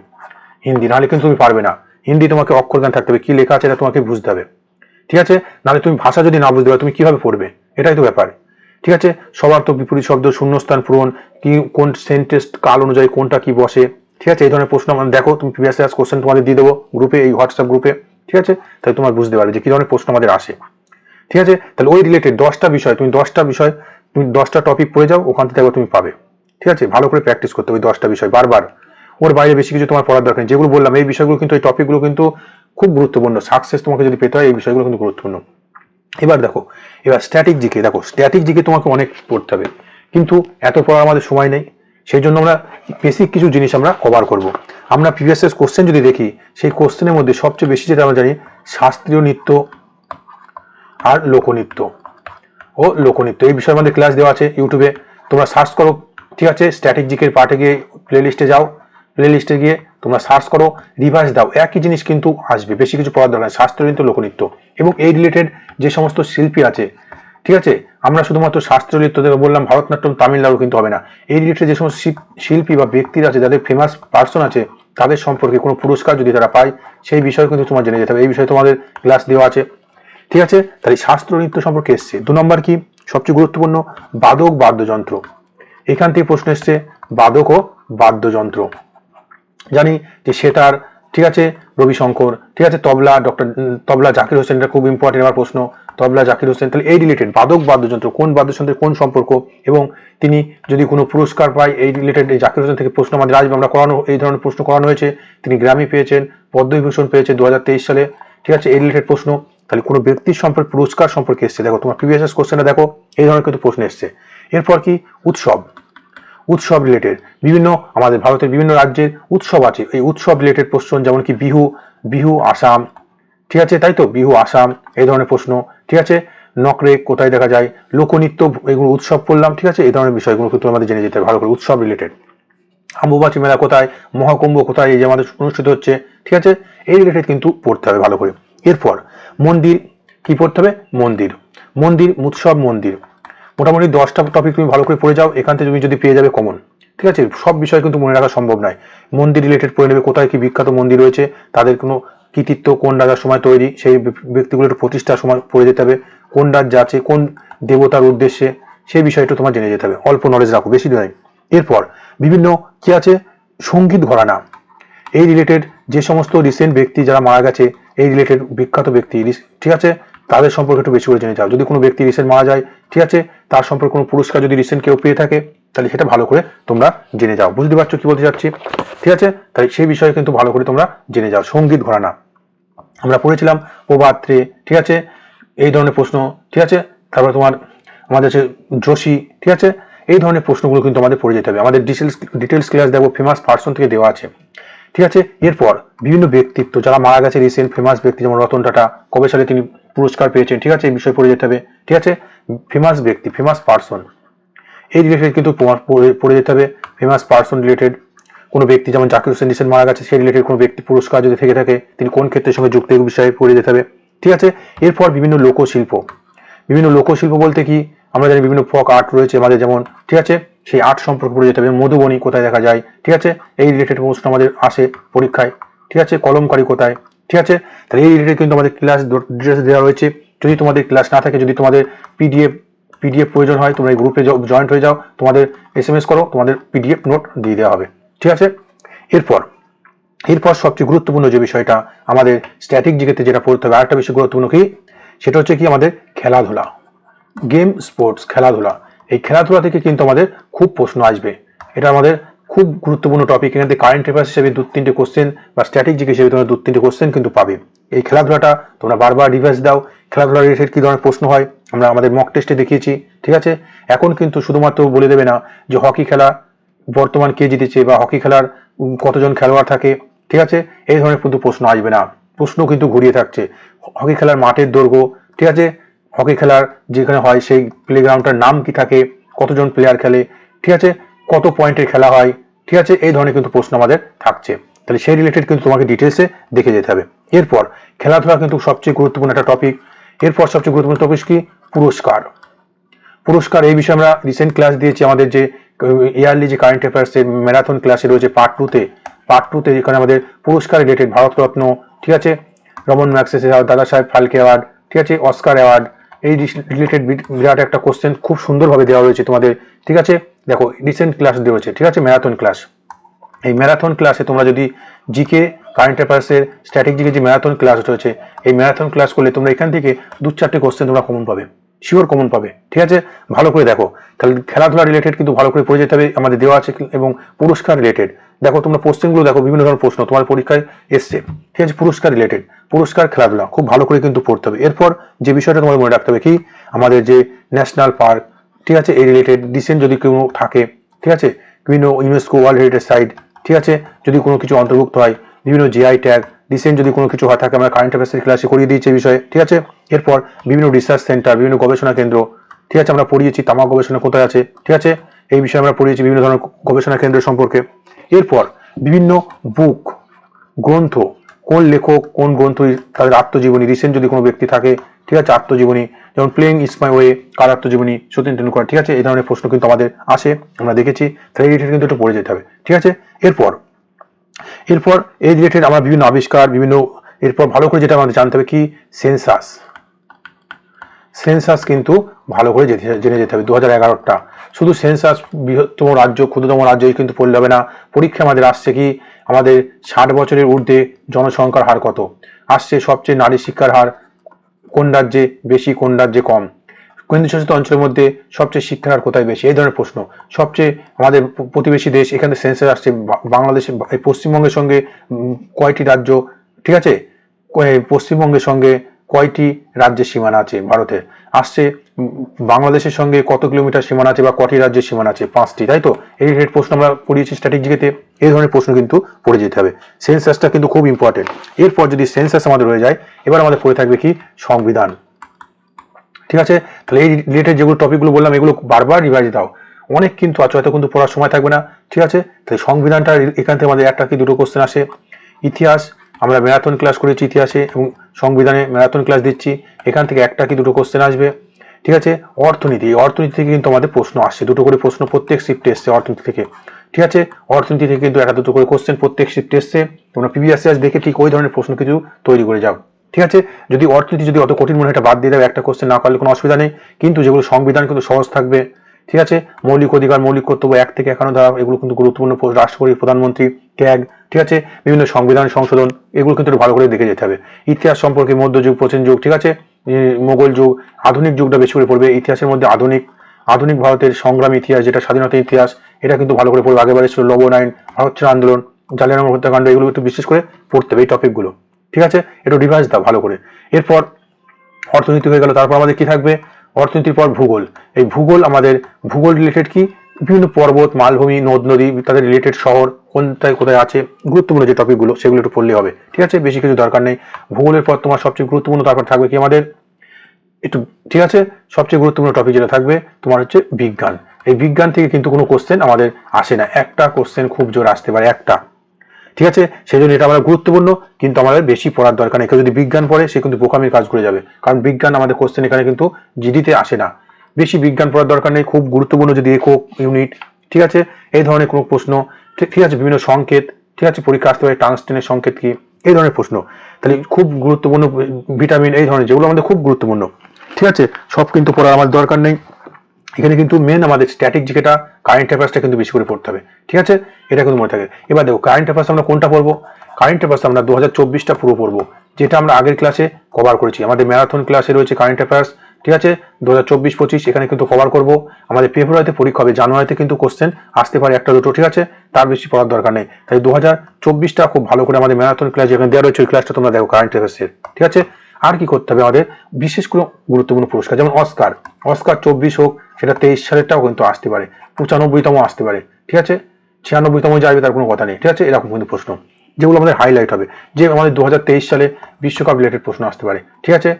হিন্দি, নাহলে কিন্তু তুমি পারবে না। হিন্দি তোমাকে অক্ষর জ্ঞান থাকতে হবে, কি লেখা আছে এটা তোমাকে বুঝতে হবে, ঠিক আছে, নাহলে তুমি ভাষা যদি না বুঝতে পারো তুমি কিভাবে পড়বে, এটাই তো ব্যাপার, ঠিক আছে। সবার্থক, বিপরীত শব্দ, শূন্যস্থান পূরণ, কি কোন সেন্টেন্স কাল অনুযায়ী কোনটা কি বসে, ঠিক আছে, এই ধরনের প্রশ্ন আমরা দেখো, তুমি প্রিভিয়াস ইয়ার্স কোশ্চেন তোমাদের দিয়ে দেবো গ্রুপে, এই হোয়াটসঅ্যাপ গ্রুপে, ঠিক আছে, তাহলে তোমার বুঝতে পারবে যে কি ধরনের প্রশ্ন আমাদের আসে, ঠিক আছে। তাহলে ওই রিলেটেড 10টা বিষয় তুমি 10টা টপিক পড়ে যাও, ওখান থেকে তুমি পাবে, ঠিক আছে। ভালো করে প্র্যাকটিস করতে হবে 10টা বিষয় বারবার, ওর বাইরে বেশি কিছু তোমার পড়ার দরকার নেই। যেগুলো বললাম এই বিষয়গুলো কিন্তু, এই টপিকগুলো কিন্তু খুব গুরুত্বপূর্ণ, সাকসেস তোমাকে যদি পেতে হয় এই বিষয়গুলো কিন্তু গুরুত্বপূর্ণ। এবার দেখো, এবার স্ট্যাটিক জিকে দেখো, স্ট্যাটিক জিকে তোমাকে অনেক পড়তে হবে, কিন্তু এত পড়ার আমাদের সময় নেই, সেই জন্য আমরা বেসিক কিছু জিনিস আমরা কভার করব। আমরা প্রিভিয়াস কোশ্চেন যদি দেখি, সেই কোশ্চেনের মধ্যে সবচেয়ে বেশি যেটা আমরা জানি, শাস্ত্রীয় নৃত্য আর লোকনৃত্য, এই বিষয়ে আমাদের ক্লাস দেওয়া আছে ইউটিউবে, তোমরা সার্চ করো, ঠিক আছে, স্ট্যাটিক জিকের পার্টে গিয়ে প্লে লিস্টে যাও, প্লে লিস্টে গিয়ে তোমরা সার্চ করো, রিভাইজ দাও, একই জিনিস কিন্তু আসবে, বেশি কিছু পড়ার দরকার নেই, শাস্ত্রীয় নৃত্য, লোকনৃত্য এবং এই রিলেটেড যে সমস্ত শিল্পী আছে, ঠিক আছে, আমরা শুধুমাত্র শাস্ত্রীয় নৃত্য থেকে বললাম ভারতনাট্যম, তামিলনাড়ু কিন্তু হবে না, এই রিলেটেড যে সমস্ত শিল্পী বা ব্যক্তিরা আছে, যাদের ফেমাস পার্সন আছে, তাদের সম্পর্কে কোনো পুরস্কার যদি তারা পায়, সেই বিষয়ে কিন্তু তোমার জেনে যেতে হবে, এই বিষয়ে তোমাদের ক্লাস দেওয়া আছে, ঠিক আছে। তাহলে শাস্ত্র নৃত্য সম্পর্কে এসছে। 2 নম্বর কি সবচেয়ে গুরুত্বপূর্ণ, বাদক বাদ্যযন্ত্র, এখান থেকে প্রশ্ন এসছে, বাদক ও বাদ্যযন্ত্র, জানি যে সেতার, ঠিক আছে, রবিশঙ্কর, ঠিক আছে, তবলা জাকির হোসেন, এটা খুব ইম্পর্টেন্ট আমার প্রশ্ন, তবলা জাকির হোসেন। তাহলে এই রিলেটেড বাদক বাদ্যযন্ত্র, কোন বাদ্যযন্ত্রের কোন সম্পর্ক, এবং তিনি যদি কোনো পুরস্কার পায়, এই রিলেটেড এই জাকির হোসেন থেকে প্রশ্ন আমাদের আসবে, আমরা করানো এই ধরনের প্রশ্ন করানো হয়েছে, তিনি গ্র্যামি পেয়েছেন, পদ্মবিভূষণ পেয়েছে 2023 সালে, ঠিক আছে, এই রিলেটেড প্রশ্ন। তাহলে কোনো ব্যক্তির সম্পর্কে পুরস্কার সম্পর্কে এসছে, দেখো তোমার প্রিভিয়াস কোশ্চেনটা দেখো, এই ধরনের কিন্তু প্রশ্ন এসছে। এরপর কি উৎসব রিলেটেড, বিভিন্ন আমাদের ভারতের বিভিন্ন রাজ্যের উৎসব আছে, এই উৎসব রিলেটেড প্রশ্ন, যেমন কি বিহু আসাম, ঠিক আছে, তাই তো, বিহু আসাম, এই ধরনের প্রশ্ন, ঠিক আছে, নকরেক কোথায় দেখা যায়, লোকনৃত্য, এগুলো উৎসব পড়লাম, ঠিক আছে, এই ধরনের বিষয়গুলো কিন্তু আমাদের জেনে যেতে হবে ভালো করে, উৎসব রিলেটেড। অম্বুবাচী মেলা কোথায়, মহাকুম্ভ কোথায়, এই যে আমাদের অনুষ্ঠিত হচ্ছে, ঠিক আছে, এই রিলেটেড কিন্তু পড়তে হবে ভালো করে। এরপর মন্দির, কি পড়তে হবে, উৎসব, মন্দির, মোটামুটি 10টা টপিক তুমি ভালো করে পড়ে যাও, এখান থেকে তুমি যদি পেয়ে যাবে কমন, ঠিক আছে। সব বিষয় কিন্তু মনে রাখা সম্ভব নয়, মন্দির রিলেটেড পড়ে নেবে, কোথায় কি বিখ্যাত মন্দির রয়েছে, তাদের কোনো কৃতিত্ব, কোন রাজার সময় তৈরি, সেই ব্যক্তিগুলোর প্রতিষ্ঠার সময় পড়ে যেতে হবে, কোন রাজ্য আছে, কোন দেবতার উদ্দেশ্যে, সেই বিষয়টা তোমার জেনে যেতে হবে, অল্প নলেজ রাখো, বেশি নয়। এরপর বিভিন্ন কি আছে, সঙ্গীত ঘরানা, এই রিলেটেড যে সমস্ত রিসেন্ট ব্যক্তি যারা মারা গেছে, এই রিলেটেড বিখ্যাত ব্যক্তি, ঠিক আছে, তাদের সম্পর্কে একটু বেশি করে জেনে যাও। যদি কোনো ব্যক্তি রিসেন্ট মারা যায়, ঠিক আছে, তার সম্পর্কে কোনো পুরস্কার যদি রিসেন্ট কেউ পেয়ে থাকে, তাহলে সেটা ভালো করে তোমরা জেনে যাও। বুঝতে পারছো কি বলতে চাচ্ছি? ঠিক আছে, তাই সেই বিষয়ে কিন্তু ভালো করে তোমরা জেনে যাও। সঙ্গীত ঘরানা আমরা পড়েছিলাম, প্রভাত্রে, ঠিক আছে, এই ধরনের প্রশ্ন, ঠিক আছে। তারপর তোমার আমাদের হচ্ছে যোশী, ঠিক আছে, এই ধরনের প্রশ্নগুলো কিন্তু আমাদের পড়ে যেতে হবে। আমাদের ডিটেলস ক্লাস দেখো ফেমাস পার্সন থেকে দেওয়া আছে, ঠিক আছে। এরপর বিভিন্ন ব্যক্তিত্ব যারা মারা গেছে, রিসেন্ট ফেমাস ব্যক্তি, যেমন রতন টাটা কবে সালে তিনি পুরস্কার পেয়েছেন, ঠিক আছে, এই বিষয়ে পড়ে যেতে হবে, ঠিক আছে। ফেমাস ব্যক্তি, ফেমাস পার্সন, এই রিলেটেড কিন্তু পড়ে যেতে হবে। ফেমাস পার্সন রিলেটেড কোনো ব্যক্তি, যেমন জাকির হোসেন রিসেন্ট মারা গেছে, সেই রিলেটেড কোনো ব্যক্তি পুরস্কার যদি থেকে থাকে, তিনি কোন ক্ষেত্রের সঙ্গে যুক্ত, এই বিষয়ে পড়ে যেতে হবে, ঠিক আছে। এরপর বিভিন্ন লোকশিল্প, বিভিন্ন লোকশিল্প বলতে কি আমরা জানি বিভিন্ন ফক আর্ট রয়েছে আমাদের, যেমন, ঠিক আছে, সেই আর্ট সম্পর্কে পড়ে যেতে হবে। মধুবনী কোথায় দেখা যায়, ঠিক আছে, এই রিলেটেড প্রশ্ন আমাদের আসে পরীক্ষায়, ঠিক আছে। কলমকারী কোথায়, ঠিক আছে। তাহলে এই রিলেটেড কিন্তু আমাদের ক্লাস ডিটেলস দেওয়া রয়েছে। যদি তোমাদের ক্লাস না থাকে, যদি তোমাদের পিডিএফ প্রয়োজন হয়, তোমরা এই গ্রুপে জয়েন্ট হয়ে যাও, তোমাদের SMS করো, তোমাদের পিডিএফ নোট দিয়ে দেওয়া হবে, ঠিক আছে। এরপর সবচেয়ে গুরুত্বপূর্ণ যে বিষয়টা আমাদের স্ট্যাটিক জিকেতে যেটা পড়তে হবে, আরেকটা বেশি গুরুত্বপূর্ণ কি, সেটা হচ্ছে কি আমাদের খেলাধুলা, গেম স্পোর্টস, খেলাধুলা। এই খেলাধুলা থেকে কিন্তু আমাদের খুব প্রশ্ন আসবে, এটা আমাদের খুব গুরুত্বপূর্ণ টপিক। এখান থেকে কারেন্ট অ্যাফেয়ার্স হিসেবে 2-3টে কোশ্চেন বা স্ট্যাটিক জিকে হিসেবে তোমরা 2-3টে কোশ্চেন কিন্তু পাবে। এই খেলাধুলাটা তোমরা বারবার রিভাইজ দাও। খেলাধুলা রিলেটেড কি ধরনের প্রশ্ন হয় আমরা আমাদের মক টেস্টে দেখিয়েছি, ঠিক আছে। এখন কিন্তু শুধুমাত্র বলে দেবে না যে হকি খেলা বর্তমান কে জিতেছে বা হকি খেলার কতজন খেলোয়াড় থাকে, ঠিক আছে, এই ধরনের কিন্তু প্রশ্ন আসবে না। প্রশ্ন কিন্তু ঘুরিয়ে থাকছে হকি খেলার মাঠের দৈর্ঘ্য, ঠিক আছে, হকি খেলার যেখানে হয় সেই প্লেগ্রাউন্ডটার নাম কি থাকে, কতজন প্লেয়ার খেলে, ঠিক আছে, কত পয়েন্টের খেলা হয়, ঠিক আছে, এই ধরনের কিন্তু প্রশ্ন আমাদের থাকছে। তাহলে সেই রিলেটেড কিন্তু তোমাকে ডিটেলসে দেখে যেতে হবে। এরপর খেলাধুলা কিন্তু সবচেয়ে গুরুত্বপূর্ণ একটা টপিক। এরপর সবচেয়ে গুরুত্বপূর্ণ টপিক কি, পুরস্কার। এই বিষয়ে আমরা রিসেন্ট ক্লাস দিয়েছি, আমাদের যে ইয়ারলি যে কারেন্ট অ্যাফেয়ার্সের ম্যারাথন ক্লাসে রয়েছে পার্ট টুতে যেখানে আমাদের পুরস্কার রিলেটেড ভারতরত্ন, ঠিক আছে, রমন ম্যাগসেসে দাদা সাহেব ফালকে অ্যাওয়ার্ড, ঠিক আছে, অস্কার অ্যাওয়ার্ড, এই রিলেটেড বিরাট একটা কোশ্চেন খুব সুন্দরভাবে দেওয়া রয়েছে তোমাদের, ঠিক আছে। দেখো রিসেন্ট ক্লাস দেওয়া হয়েছে, ঠিক আছে, ম্যারাথন ক্লাস। এই ম্যারাথন ক্লাসে তোমরা যদি জিকে কারেন্ট অ্যাফেয়ার্সের স্ট্যাটিক জিকে যে ম্যারাথন ক্লাস রয়েছে, এই ম্যারাথন ক্লাস করলে তোমরা এখান থেকে 2-4টে কোশ্চেন তোমরা কমন পাবে, শিওর কমন পাবে, ঠিক আছে। ভালো করে দেখো, তাহলে খেলাধুলা রিলেটেড কিন্তু ভালো করে পড়ে যেতে হবে, আমাদের দেওয়া আছে। এবং পুরস্কার রিলেটেড দেখো, তোমরা কোশ্চেনগুলো দেখো, বিভিন্ন ধরনের প্রশ্ন তোমার পরীক্ষায় এসছে, ঠিক আছে। পুরস্কার রিলেটেড, পুরস্কার, খেলাধুলা খুব ভালো করে কিন্তু পড়তে হবে। এরপর যে বিষয়টা তোমাদের মনে রাখতে হবে কি, আমাদের যে ন্যাশনাল পার্ক, ঠিক আছে, এই রিলেটেড রিসেন্ট যদি কোনো থাকে, ঠিক আছে, বিভিন্ন ইউনেস্কো ওয়ার্ল্ড হেরিটেজ সাইট, ঠিক আছে, যদি কোনো কিছু অন্তর্ভুক্ত হয়, বিভিন্ন জিআই ট্যাগ রিসেন্ট যদি কোনো কিছু হয় থাকে, আমরা কারেন্ট অ্যাফেয়ার্সের ক্লাসে করিয়ে দিয়েছি এই বিষয়ে, ঠিক আছে। এরপর বিভিন্ন রিসার্চ সেন্টার, বিভিন্ন গবেষণা কেন্দ্র, ঠিক আছে, আমরা পড়িয়েছি তামাক গবেষণা কোথায় আছে, ঠিক আছে, এই বিষয়ে আমরা পড়িয়েছি বিভিন্ন ধরনের গবেষণা কেন্দ্র সম্পর্কে। এরপর বিভিন্ন বুক, গ্রন্থ, কোন লেখক কোন গ্রন্থ, তাদের আত্মজীবনী, রিসেন্ট যদি কোনো ব্যক্তি থাকে, ঠিক আছে, আত্মজীবনী, যেমন প্লেইং ইজ মাই ওয়ে, কার আত্মজীবনী, সচিন টেন্ডুলকার, ঠিক আছে, এই ধরনের প্রশ্ন কিন্তু আমাদের আসে, আমরা দেখেছি। তাহলে এই রিলেটেড কিন্তু একটু পড়ে যেতে হবে, ঠিক আছে। এরপর এই রিলেটেড আমরা বিভিন্ন আবিষ্কার, এরপর ভালো করে যেটা আমাদের জানতে হবে কি, সেন্সাস কিন্তু ভালো করে জেনে যেতে হবে। 2011টা শুধু সেন্সাস বৃহত্তম রাজ্য, ক্ষুদ্রতম রাজ্যই কিন্তু পড়লে হবে না। পরীক্ষা আমাদের আসছে কি, আমাদের 60 বছরের ঊর্ধ্বে জনসংখ্যার হার কত আসছে, সবচেয়ে নারী শিক্ষার হার কোন রাজ্যে বেশি, কোন রাজ্যে কম, কেন্দ্রশাসিত অঞ্চলের মধ্যে সবচেয়ে শিক্ষার হার কোথায় বেশি, এই ধরনের প্রশ্ন। সবচেয়ে আমাদের প্রতিবেশী দেশ, এখানে সেন্সাস আসছে বাংলাদেশে, পশ্চিমবঙ্গের সঙ্গে কয়টি রাজ্য, ঠিক আছে, পশ্চিমবঙ্গের সঙ্গে কয়টি রাজ্যের সীমানা আছে ভারতের, আসছে বাংলাদেশের সঙ্গে কত কিলোমিটার সীমানা আছে বা কটি রাজ্যের সীমানা আছে, 5টি, তাই তো। এই রিলেটেড প্রশ্ন আমরা পড়িয়েছি স্ট্যাটিক জিকেতে, এই ধরনের প্রশ্ন কিন্তু পড়ে যেতে হবে। সেন্সাসটা কিন্তু খুব ইম্পর্টেন্ট। এরপর যদি সেন্সাস আমাদের হয়ে যায়, এবার আমাদের পড়ে থাকবে কি, সংবিধান, ঠিক আছে। তাহলে এই রিলেটেড যেগুলো টপিকগুলো বললাম, এগুলো বারবার রিভাইজ দাও, অনেক কিন্তু আছে, হয়তো কিন্তু পড়ার সময় থাকবে না, ঠিক আছে। তাহলে সংবিধানটা এখান থেকে আমাদের একটা কি দুটো কোশ্চেন আসে। ইতিহাস, আমরা ম্যারাথন ক্লাস করেছি ইতিহাসে এবং সংবিধানে ম্যারাথন ক্লাস দিচ্ছি, এখান থেকে একটা কি দুটো কোশ্চেন আসবে, ঠিক আছে। অর্থনীতি থেকে কিন্তু আমাদের প্রশ্ন আসছে, দুটো করে প্রশ্ন প্রত্যেক শিফটে এসছে অর্থনীতি থেকে, ঠিক আছে। অর্থনীতি থেকে কিন্তু একটা দুটো করে কোশ্চেন প্রত্যেক শিফটে এসছে, তোমরা প্রিভিয়াস ইয়ার দেখে ঠিক ওই ধরনের প্রশ্ন কিছু তৈরি করে যাও, ঠিক আছে। যদি অর্থনীতি যদি অত কঠিন মনে হয়, এটা বাদ দিয়ে দাও, একটা কোশ্চেন না পারলে কোনো অসুবিধা নেই, কিন্তু যেগুলো সংবিধান কিন্তু সহজ থাকবে, ঠিক আছে, মৌলিক অধিকার, মৌলিক কর্তব্য 1 থেকে 51 ধারা, এগুলো কিন্তু গুরুত্বপূর্ণ। রাষ্ট্রপতি, প্রধানমন্ত্রী, ট্যাগ, ঠিক আছে, বিভিন্ন সংবিধান সংশোধন, এগুলো কিন্তু ভালো করে দেখে যেতে হবে। ইতিহাস সম্পর্কে মধ্যযুগ, প্রাচীন যুগ, ঠিক আছে, মোগল যুগ, আধুনিক যুগটা বেশি করে পড়বে। ইতিহাসের মধ্যে আধুনিক ভারতের সংগ্রাম ইতিহাস, যেটা স্বাধীনতা ইতিহাস, এটা কিন্তু ভালো করে পড়বে। আগেবারে ছিল লবণ আইন, ভারত ছাড় আন্দোলন, জালিয়ানওয়ালা হত্যাকাণ্ড, এগুলো একটু বিশেষ করে পড়তে হবে এই টপিকগুলো, ঠিক আছে, একটু রিভাইজ দাও ভালো করে। এরপর অর্থনীতি হয়ে গেল। তারপর আমাদের কি থাকবে? অর্থনীতির পর ভূগোল। এই ভূগোল আমাদের ভূগোল রিলেটেড কি, বিভিন্ন পর্বত, মালভূমি, নদ নদী, তাদের রিলেটেড শহর কোনটায় কোথায় আছে, গুরুত্বপূর্ণ যে টপিকগুলো সেগুলো একটু পড়লে হবে, ঠিক আছে, বেশি কিছু দরকার নেই। ভূগোলের পর তোমার সবচেয়ে গুরুত্বপূর্ণ তারপর থাকবে কি আমাদের একটু, ঠিক আছে, সবচেয়ে গুরুত্বপূর্ণ টপিক যেটা থাকবে তোমার হচ্ছে বিজ্ঞান। এই বিজ্ঞান থেকে কিন্তু কোনো কোশ্চেন আমাদের আসে না, একটা কোশ্চেন খুব জোর আসতে পারে, একটা, ঠিক আছে, সেই জন্য এটা আমাদের গুরুত্বপূর্ণ, কিন্তু আমাদের বেশি পড়ার দরকার নেই। কেউ যদি বিজ্ঞান পড়ে সে কিন্তু বোকামির কাজ করে যাবে, কারণ বিজ্ঞান আমাদের কোশ্চেন এখানে কিন্তু জিডিতে আসে না। বেশি বিজ্ঞান পড়ার দরকার নেই, খুব গুরুত্বপূর্ণ যদি একক, ইউনিট, ঠিক আছে, এই ধরনের কোনো প্রশ্ন, ঠিক আছে, বিভিন্ন সংকেত, ঠিক আছে, পরীক্ষা আসতে পারে, টাংস্টেনের সংকেত কি, এই ধরনের প্রশ্ন, তাহলে খুব গুরুত্বপূর্ণ, ভিটামিন, এই ধরনের যেগুলো আমাদের খুব গুরুত্বপূর্ণ, ঠিক আছে, সব কিন্তু পড়ার আমার দরকার নেই। এখানে কিন্তু মেন আমাদের স্ট্যাটিক যেটা কারেন্ট অ্যাফেয়ার্সটা কিন্তু বেশি করে পড়তে হবে, ঠিক আছে, এটা কিন্তু মনে থাকে। এবার দেখো কারেন্ট অ্যাফেয়ার্স আমরা কোনটা পড়বো? কারেন্ট অ্যাফেয়ার্স আমরা 2024টা পুরো পড়বো, যেটা আমরা আগের ক্লাসে কভার করেছি। আমাদের ম্যারাথন ক্লাসে রয়েছে কারেন্ট অ্যাফেয়ার্স, ঠিক আছে, 2024-25 এখানে কিন্তু কভার করবো। আমাদের ফেব্রুয়ারিতে পরীক্ষা হবে, জানুয়ারিতে কিন্তু কোশ্চেন আসতে পারে একটা দুটো, ঠিক আছে, তার বেশি পড়ার দরকার নেই। তাই 2024টা খুব ভালো করে আমাদের ম্যারাথন ক্লাস যেখানে দেওয়া রয়েছে ওই ক্লাসটা তোমরা দেখো কারেন্ট অ্যাফেয়ার্সের, ঠিক আছে। আর কি করতে হবে? আমাদের বিশেষ কোনো গুরুত্বপূর্ণ পুরস্কার, যেমন অস্কার 24 হোক, সেটা 23 সালেরটাও কিন্তু আসতে পারে, 95তম আসতে পারে, ঠিক আছে, 96তম যাবে তার কোনো কথা নেই, ঠিক আছে, এরকম কিন্তু প্রশ্ন যেগুলো আমাদের হাইলাইট হবে, যে আমাদের 2023 সালে বিশ্বকাপ রিলেটেড প্রশ্ন আসতে পারে, ঠিক আছে,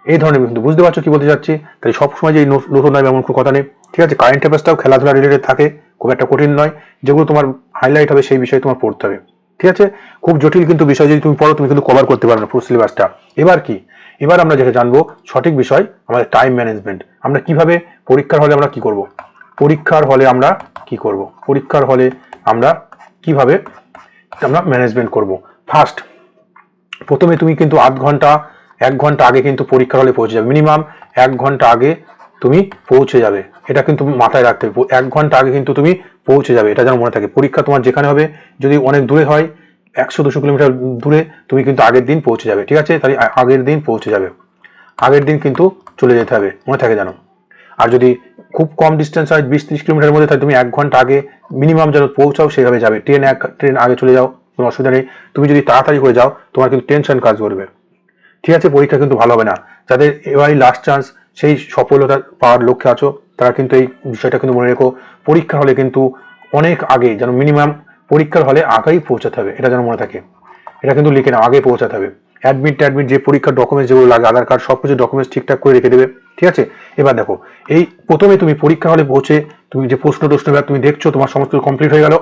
এই ধরনের কিন্তু বুঝতে পারছো কি বলতে যাচ্ছি। তাই সবসময় যে নতুন নয় এমন কোনো কথা নেই, ঠিক আছে। কারেন্ট অ্যাফেয়ার্সটাও খেলাধুলা রিলেটেড থাকে, খুব একটা কঠিন নয়, যেগুলো তোমার হাইলাইট হবে সেই বিষয়ে তোমার পড়তে হবে, ঠিক আছে। খুব জটিল কিন্তু বিষয় যদি তুমি পড়ো তুমি কিন্তু কভার করতে পারবে না পুরো সিলেবাসটা। এবার কি, এবার আমরা যেটা জানবো সঠিক বিষয় আমাদের টাইম ম্যানেজমেন্ট। আমরা কিভাবে পরীক্ষার হলে আমরা কি করব, পরীক্ষার হলে আমরা কি করব, পরীক্ষার হলে আমরা কিভাবে আমরা ম্যানেজমেন্ট করব। ফার্স্ট, প্রথমে তুমি কিন্তু আধ ঘন্টা 1 ঘন্টা আগে কিন্তু পরীক্ষার হলে পৌঁছে যাবে, মিনিমাম 1 ঘন্টা আগে তুমি পৌঁছে যাবে, এটা কিন্তু মাথায় রাখতে হবে। 1 ঘন্টা আগে কিন্তু তুমি পৌঁছে যাবে, এটা যেন মনে থাকে। পরীক্ষা তোমার যেখানে হবে, যদি অনেক দূরে হয়, 100-200 কিলোমিটার দূরে, তুমি কিন্তু আগের দিন পৌঁছে যাবে, ঠিক আছে, তাহলে আগের দিন পৌঁছে যাবে, আগের দিন কিন্তু চলে যেতে হবে, মনে থাকে জানো। আর যদি খুব কম ডিস্টেন্স হয় 20-30 কিলোমিটার মধ্যে, তাহলে তুমি 1 ঘন্টা আগে মিনিমাম যেন পৌঁছাও সেভাবে যাবে। ট্রেন আগে চলে যাও, কোনো অসুবিধা নেই। তুমি যদি তাড়াতাড়ি করে যাও তোমার কিন্তু টেনশন কাজ করবে, ঠিক আছে, পরীক্ষা কিন্তু ভালো হবে না। যাদের এবারই লাস্ট চান্স, সেই সফলতা পাওয়ার লক্ষ্যে আছো, তারা কিন্তু এই বিষয়টা কিন্তু মনে রেখো, পরীক্ষার হলে কিন্তু অনেক আগে যেন মিনিমাম পরীক্ষার হলে আগেই পৌঁছাতে হবে, এটা যেন মনে থাকে। এটা কিন্তু লিখে নাও, আগে পৌঁছাতে হবে। অ্যাডমিট যে পরীক্ষার ডকুমেন্টস যেগুলো লাগে, আধার কার্ড, সবকিছু ডকুমেন্টস ঠিকঠাক করে রেখে দেবে, ঠিক আছে। এবার দেখো, এই প্রথমে তুমি পরীক্ষা হলে পৌঁছে তুমি যে প্রশ্ন তুমি দেখছো তোমার সমস্ত কমপ্লিট হয়ে গেল।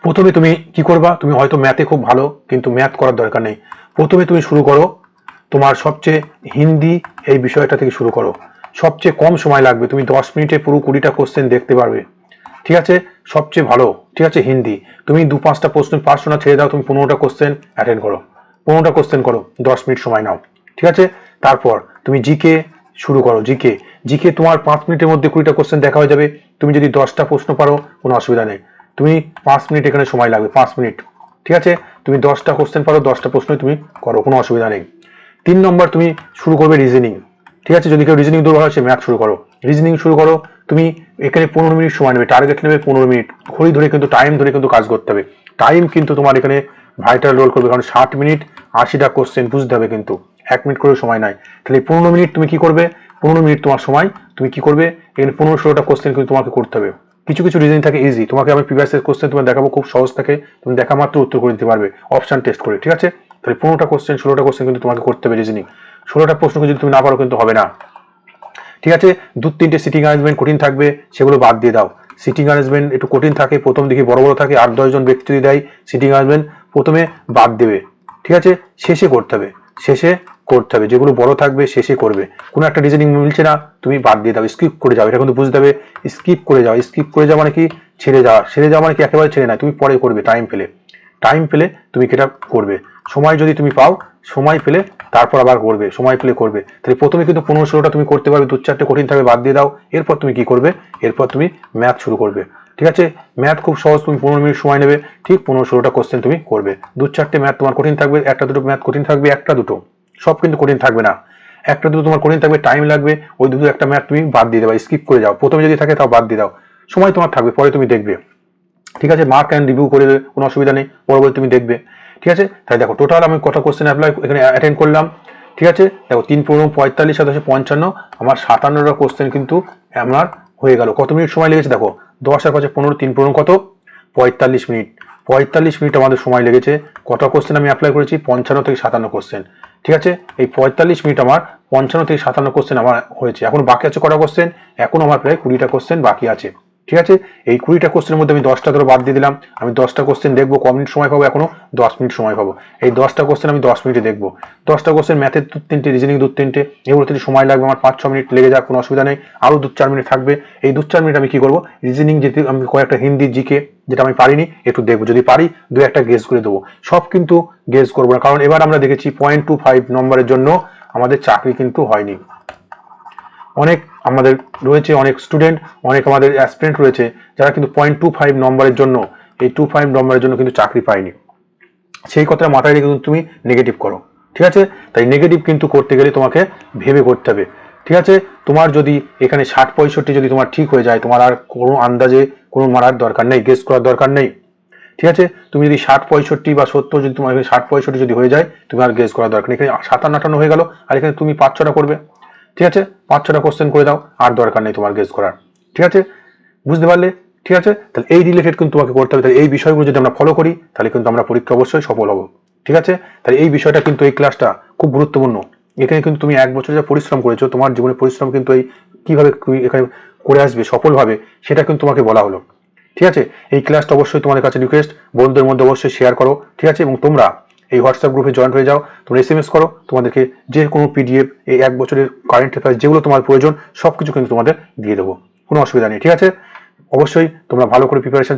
প্রথমে তুমি কি করবা? তুমি হয়তো ম্যাথে খুব ভালো, কিন্তু ম্যাথ করার দরকার নেই। প্রথমে তুমি শুরু করো তোমার সবচেয়ে হিন্দি এই বিষয়টা থেকে শুরু করো। সবচেয়ে কম সময় লাগবে, তুমি 10 মিনিটে পুরো 20টা কোশ্চেন দেখতে পারবে, ঠিক আছে, সবচেয়ে ভালো, ঠিক আছে, হিন্দি। তুমি 2-5টা প্রশ্ন পারছো না, ছেড়ে দাও, তুমি 15টা কোশ্চেন অ্যাটেন্ড করো, 15টা কোশ্চেন করো, 10 মিনিট সময় নাও, ঠিক আছে। তারপর তুমি জিকে শুরু করো, জিকে তোমার 5 মিনিটের মধ্যে 20টা কোশ্চেন দেখা হয়ে যাবে। তুমি যদি 10টা প্রশ্ন পারো কোনো অসুবিধা নেই, তুমি 5 মিনিট এখানে সময় লাগবে, 5 মিনিট, ঠিক আছে। তুমি 10টা কোশ্চেন পারো, 10টা প্রশ্নই তুমি করো, কোনো অসুবিধা নেই। 3 নম্বর তুমি শুরু করবে রিজনিং, ঠিক আছে, যদি কেউ রিজনিং দুর্বল হয় সে ম্যাথ শুরু করো, রিজনিং শুরু করো। তুমি এখানে 15 মিনিট সময় নেবে, টার্গেট নেবে 15 মিনিট, ঘড়ি ধরে কিন্তু টাইম ধরে কিন্তু কাজ করতে হবে। টাইম কিন্তু তোমার এখানে ভাইটাল রোল করবে, কারণ 60 মিনিট 80টা কোশ্চেন বুঝতে হবে, কিন্তু 1 মিনিট করে সময় নাই। তাহলে 15 মিনিট তুমি কি করবে, 15 মিনিট তোমার সময়, তুমি কি করবে এখানে 15-16টা কোশ্চেন কিন্তু তোমাকে করতে হবে। কিছু রিজনিং থাকে ইজি, তোমাকে আমি প্রিভিয়াস কোশ্চেন তোমার দেখাবো, খুব সহজ থাকে, তুমি দেখা মাত্র উত্তর করে দিতে পারবে অপশন টেস্ট করে, ঠিক আছে। তাহলে 15টা কোশ্চেন 16টা কোশ্চেন কিন্তু তোমাকে করতে হবে রিজনিং। 16টা প্রশ্ন যদি তুমি না পারো কিন্তু হবে না, ঠিক আছে। 2-3টে সিটিং অ্যারেঞ্জমেন্ট কঠিন থাকবে, সেগুলো বাদ দিয়ে দাও। সিটিং অ্যারেঞ্জমেন্ট একটু কঠিন থাকে, প্রথম দিকে বড় থাকে, 8-10 জন ব্যক্তি যদি দেয় সিটিং অ্যারেঞ্জমেন্ট, প্রথমে বাদ দেবে, ঠিক আছে, শেষে করতে হবে, যেগুলো বড় থাকবে শেষে করবে। কোনো একটা রিজনিং মিলছে না, তুমি বাদ দিয়ে দাও, স্কিপ করে যাও, এটা কিন্তু বুঝতে হবে। স্কিপ করে যাওয়া মানে কি, ছেড়ে যাওয়া মানে কি একেবারে ছেড়ে না, তুমি পরে করবে টাইম পেলে তুমি এটা করবে। সময় যদি তুমি পাও সময় পেলে তারপর আবার করবে, সময় পেলে করবে। তাহলে প্রথমে কিন্তু 15-16টা তুমি করতে পারবে, 2-4টে কঠিন থাকবে বাদ দিয়ে দাও। এরপর তুমি কি করবে, এরপর তুমি ম্যাথ শুরু করবে। ঠিক আছে, ম্যাথ খুব সহজ, তুমি 15 মিনিট সময় নেবে, ঠিক 15-16টা কোশ্চেন তুমি করবে। 2-4টে ম্যাথ তোমার কঠিন থাকবে, 1-2 ম্যাথ কঠিন থাকবে, 1-2, সব কিন্তু কঠিন থাকবে না। 1-2 তোমার কঠিন থাকবে, টাইম লাগবে, ওই 2-1টা ম্যাথ তুমি বাদ দিয়ে দেবা, স্কিপ করে যাও। প্রথমে যদি থাকে তাও বাদ দিয়ে দাও, সময় তোমার থাকবে, পরে তুমি দেখবে। ঠিক আছে, মার্ক অ্যান্ড রিভিউ করে দেবে, কোনো অসুবিধা নেই, পরবর্তী তুমি দেখবে। ঠিক আছে, তাই দেখো টোটাল আমি কটা কোশ্চেন এখানে অ্যাটেন্ড করলাম। ঠিক আছে, দেখো 3-15 45 7 55, আমার 57টা কোশ্চেন কিন্তু আমার হয়ে গেল। কত মিনিট সময় লেগেছে দেখো, 10 আর 5 15, 3-15 কত, 45 মিনিট। 45 মিনিট আমাদের সময় লেগেছে। কটা কোশ্চেন আমি অ্যাপ্লাই করেছি, 55 থেকে 57 কোশ্চেন। ঠিক আছে, এই 45 মিনিট আমার 55 থেকে 57 কোশ্চেন আমার হয়েছে। এখন বাকি আছে কটা কোশ্চেন, এখন আমার প্রায় 20টা কোশ্চেন বাকি আছে। ঠিক আছে, এই 20টা কোশ্চেনের মধ্যে আমি 10টা ধরে বাদ দিয়ে দিলাম। আমি 10টা কোশ্চেন দেখবো, ক মিনিট সময় পাবো, এখনো 10 মিনিট সময় পাবো। এই 10টা কোশ্চেন আমি 10 মিনিটে দেখবো। 10টা কোশ্চেন ম্যাথের 2-3টে, রিজনিং 2-3টে, এগুলো থেকে সময় লাগবে আমার 5-6 মিনিট লেগে যাক, কোনো অসুবিধা নেই। আরো 2-4 মিনিট থাকবে। এই 2-4 মিনিট আমি কি করবো, রিজনিং যেতে আমি কয়েকটা হিন্দি জিকে যেটা আমি পারিনি একটু দেখবো, যদি পারি 2-1টা গেস করে দেবো। সব কিন্তু গেস করবো না, কারণ এবার আমরা দেখেছি 0.25 নম্বরের জন্য আমাদের চাকরি কিন্তু হয়নি। অনেক আমাদের রয়েছে, অনেক স্টুডেন্ট, অনেক আমাদের অ্যাসপিরেন্ট রয়েছে যারা কিন্তু 0.25 নম্বরের জন্য, এই 25 নম্বরের জন্য কিন্তু চাকরি পায়নি। সেই কথা মাথায় রেখে তুমি নেগেটিভ করো। ঠিক আছে, তাই নেগেটিভ কিন্তু করতে গেলে তোমাকে ভেবে করতে হবে। ঠিক আছে, তোমার যদি এখানে 60-65 যদি তোমার ঠিক হয়ে যায়, তোমার আর কোনো আন্দাজে কোনো মারার দরকার নেই, গেস করার দরকার নেই। ঠিক আছে, তুমি যদি 60-65 বা 70 যদি তোমার 60-65 যদি হয়ে যায়, তুমি আর গেস করার দরকার নেই। এখানে 57-58 হয়ে গেল, আর এখানে তুমি 5-6টা করবে। ঠিক আছে, 5-6টা কোশ্চেন করে দাও, আর দরকার নেই তোমার গেস করার। ঠিক আছে, বুঝতে পারলে? ঠিক আছে, তাহলে এই রিলেটেড কিন্তু তোমাকে করতে হবে। তাহলে এই বিষয়গুলো যদি আমরা ফলো করি, তাহলে কিন্তু আমরা পরীক্ষা অবশ্যই সফল হব। ঠিক আছে, তাহলে এই বিষয়টা কিন্তু, এই ক্লাসটা খুব গুরুত্বপূর্ণ। এখানে কিন্তু তুমি 1 বছর যা পরিশ্রম করেছো, তোমার জীবনে পরিশ্রম কিন্তু এই কিভাবে এখানে করে আসবে সফলভাবে, সেটা কিন্তু তোমাকে বলা হলো। ঠিক আছে, এই ক্লাসটা অবশ্যই তোমাদের কাছে রিকোয়েস্ট, বন্ধুদের মধ্যে অবশ্যই শেয়ার করো। ঠিক আছে, এবং তোমরা এই হোয়াটসঅ্যাপ গ্রুপে জয়েন হয়ে যাও, তোমরা SMS করো, তোমাদেরকে যে কোনো PDF, এই 1 বছরের কারেন্ট অ্যাফেয়ার্স যেগুলো তোমার প্রয়োজন সবকিছু কিন্তু তোমাদের দিয়ে দেবো, কোনো অসুবিধা নেই। ঠিক আছে, অবশ্যই তোমরা ভালো করে প্রিপারেশন